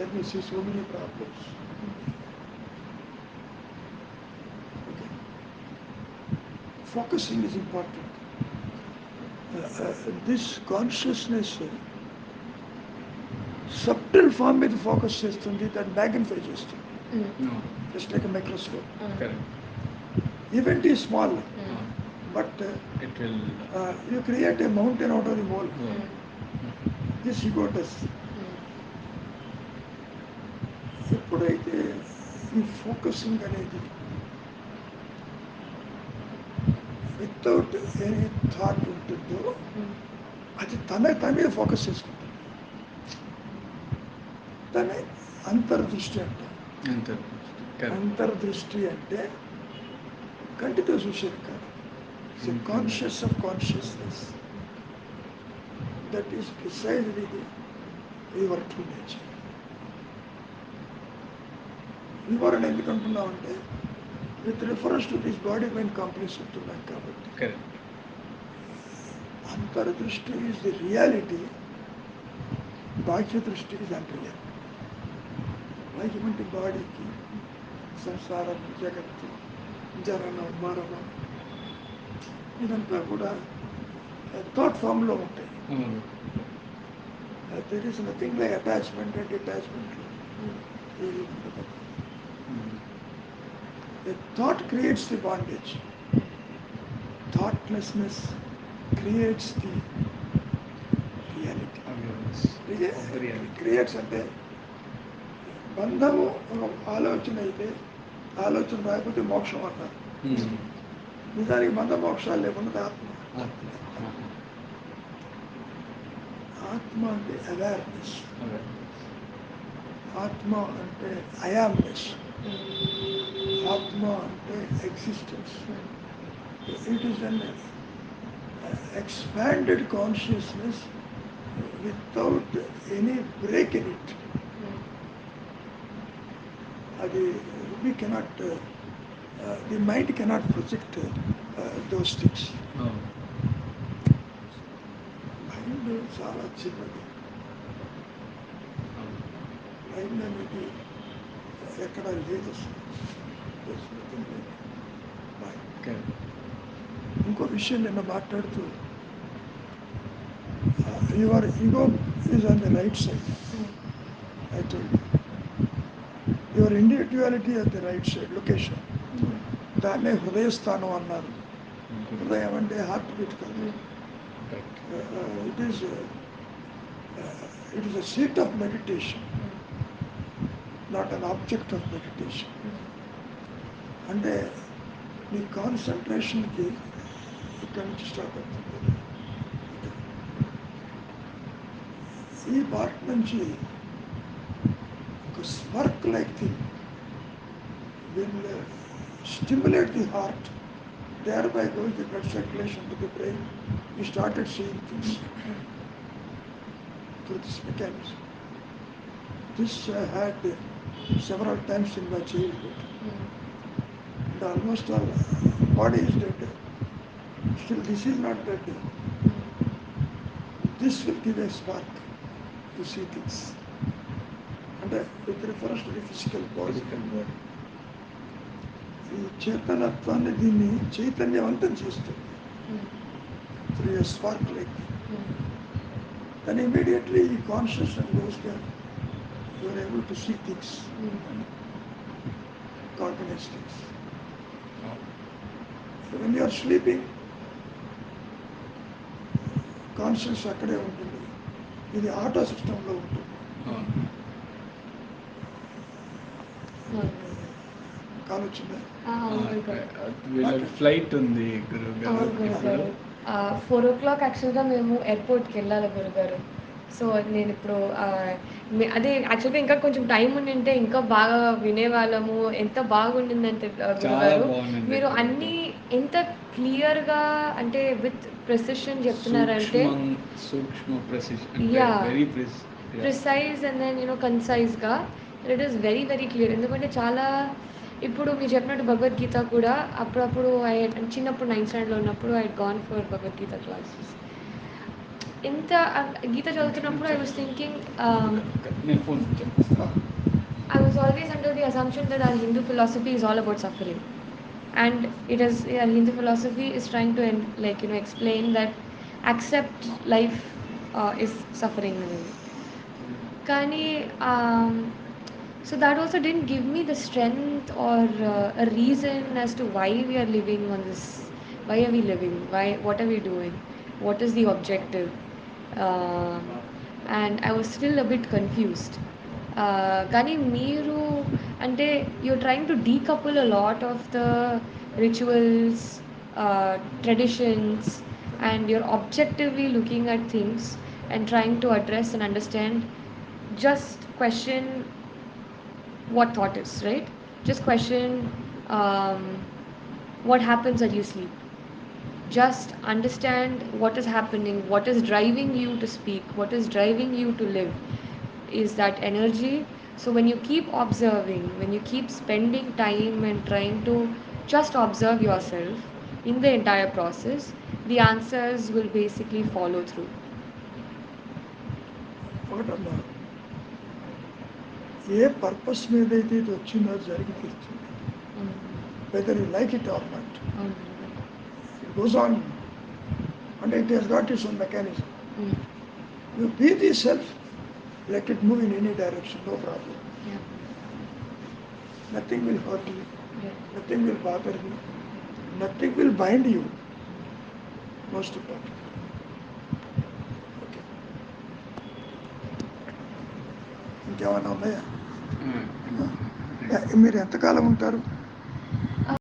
Then you see so many problems. Okay. Focusing is important. This consciousness, subtle form with focus చేస్తుంది, that magnify చేస్తుంది. Just like a microscope. Event is small, but it will you create a mountain out of the mole. This ego does. ఎప్పుడైతే ఈ focusing అనేది without any thought ఉంటుందో అది తనే focus చేసుకుంటాడు. దాన్ని అంతర్దృష్టి అంటారు. అంతర్దృష్టి అంటే కంటితో చూసేది కాదు. Conscious of consciousness that is precise with your true nature. వివరణ ఎందుకు అంటున్నామంటే with reference to this body mind complex చెప్తున్నాం కాబట్టి. అంతర్దృష్టి ఈజ్ ది రియాలిటీ, బాహ్య దృష్టి ఈజ్ అన్రియల్. బాహ్యమంటే బాడీకి సంసారం, జగత్తు, జననం, మరణం ఇదంతా కూడా థాట్ ఫామ్లో ఉంటాయి. There is nothing like attachment and detachment. The thought creates the bondage. Thoughtlessness creates the reality. Creates అంటే బంధము ఆలోచన అయితే, ఆలోచన రాకపోతే మోక్షం అన్నారు. నిజానికి బంధ మోక్షాలు లేకుండా ఆత్మ అంటే అవేర్నెస్, ఆత్మ అంటే అయామ్నెస్, ఆత్మ అంటే existence. It is an expanded consciousness without any break in it. We cannot, the mind cannot project those things. Mind చాలా చిన్నది. మైండ్ అనేది ఎక్కడ లేదు. ఇంకో విషయం నిన్న మాట్లాడుతూ, your ego is on the right side. I told your individuality on the right side location. దాన్నే హృదయస్థానం అన్నారు. హృదయం అంటే హార్ట్ బీట్ కాదు. It is a seat of meditation, not an object of meditation. అంటే నీ కాన్సన్ట్రేషన్కి ఇక్కడి నుంచి స్టార్ట్ అవుతుంది. ఈ పార్ట్ నుంచి ఒక spark like thing will stimulate the heart, thereby going the blood circulation to the brain. We started seeing things through this mechanism. This I had several times in my childhood. And almost all body is dead. Still this is not dead. This will give a spark to see things. And with reference to the physical body. ఈ చేతనత్వాన్ని దీన్ని చైతన్యవంతం చేస్తుంది. Through a spark like. Then immediately consciousness goes there. You are able to see things, cognize things. When you are sleeping, conscious అక్కడే ఉంటుంది. ఇది auto సిస్టంలో ఉంటుంది. కానొచ్చిందా? Flight ఉంది 4 o'clock యాక్చువల్గా మేము ఎయిర్పోర్ట్కి వెళ్ళాలి గురుగారు. సో నేను ఇప్పుడు అదే యాక్చువల్గా ఇంకా కొంచెం టైం ఉండింటే ఇంకా బాగా వినేవాళ్ళము. ఎంత బాగుండిందంటే గురుగారు మీరు అన్నీ ఎంత క్లియర్గా అంటే విత్ ప్రెసిషన్ చెప్తున్నారంటే, ప్రిసైజ్ అండ్ దెన్ కన్సైజ్గా. It is very very clear. ఎందుకంటే చాలా ఇప్పుడు మీరు చెప్పినట్టు భగవద్గీత కూడా అప్పుడప్పుడు చిన్నప్పుడు 9th standardలో ఉన్నప్పుడు I gone for Bhagavad Gita classes. ఎంత గీత చదువుతున్నప్పుడు I was thinking, I was always under the assumption that our Hindu philosophy is all about suffering. And it is, Hindu philosophy is trying to explain that accept life is suffering. Kani, so that also didn't give me the strength or a reason as to why we are living on this. Why are we living? What are we doing? What is the objective? And I was still a bit confused. కానీ మీరు అంటే you're trying to decouple a lot of the rituals, traditions, and you're objectively looking at things and trying to address and understand, just question what thought is, right? Just question what happens when you sleep. Just understand what is happening, what is driving you to speak, what is driving you to live. Is that energy? So, when you keep observing, when you keep spending time and trying to just observe yourself in the entire process, the answers will basically follow through. ఒకటమ్మా, ఏ purpose మీద అయితే ఇది వచ్చిందో జరిగి తీరుతుంది, whether you like it or not. It goes on అంటే it has got its own mechanism. You be the self, let it move in any direction, no problem. Yeah. Nothing will hurt you, Yeah. nothing will bother you, nothing will bind you, most important. Okay. ఇంకేమైనా ఉన్నాయా? మీరు ఎంతకాలం ఉంటారు?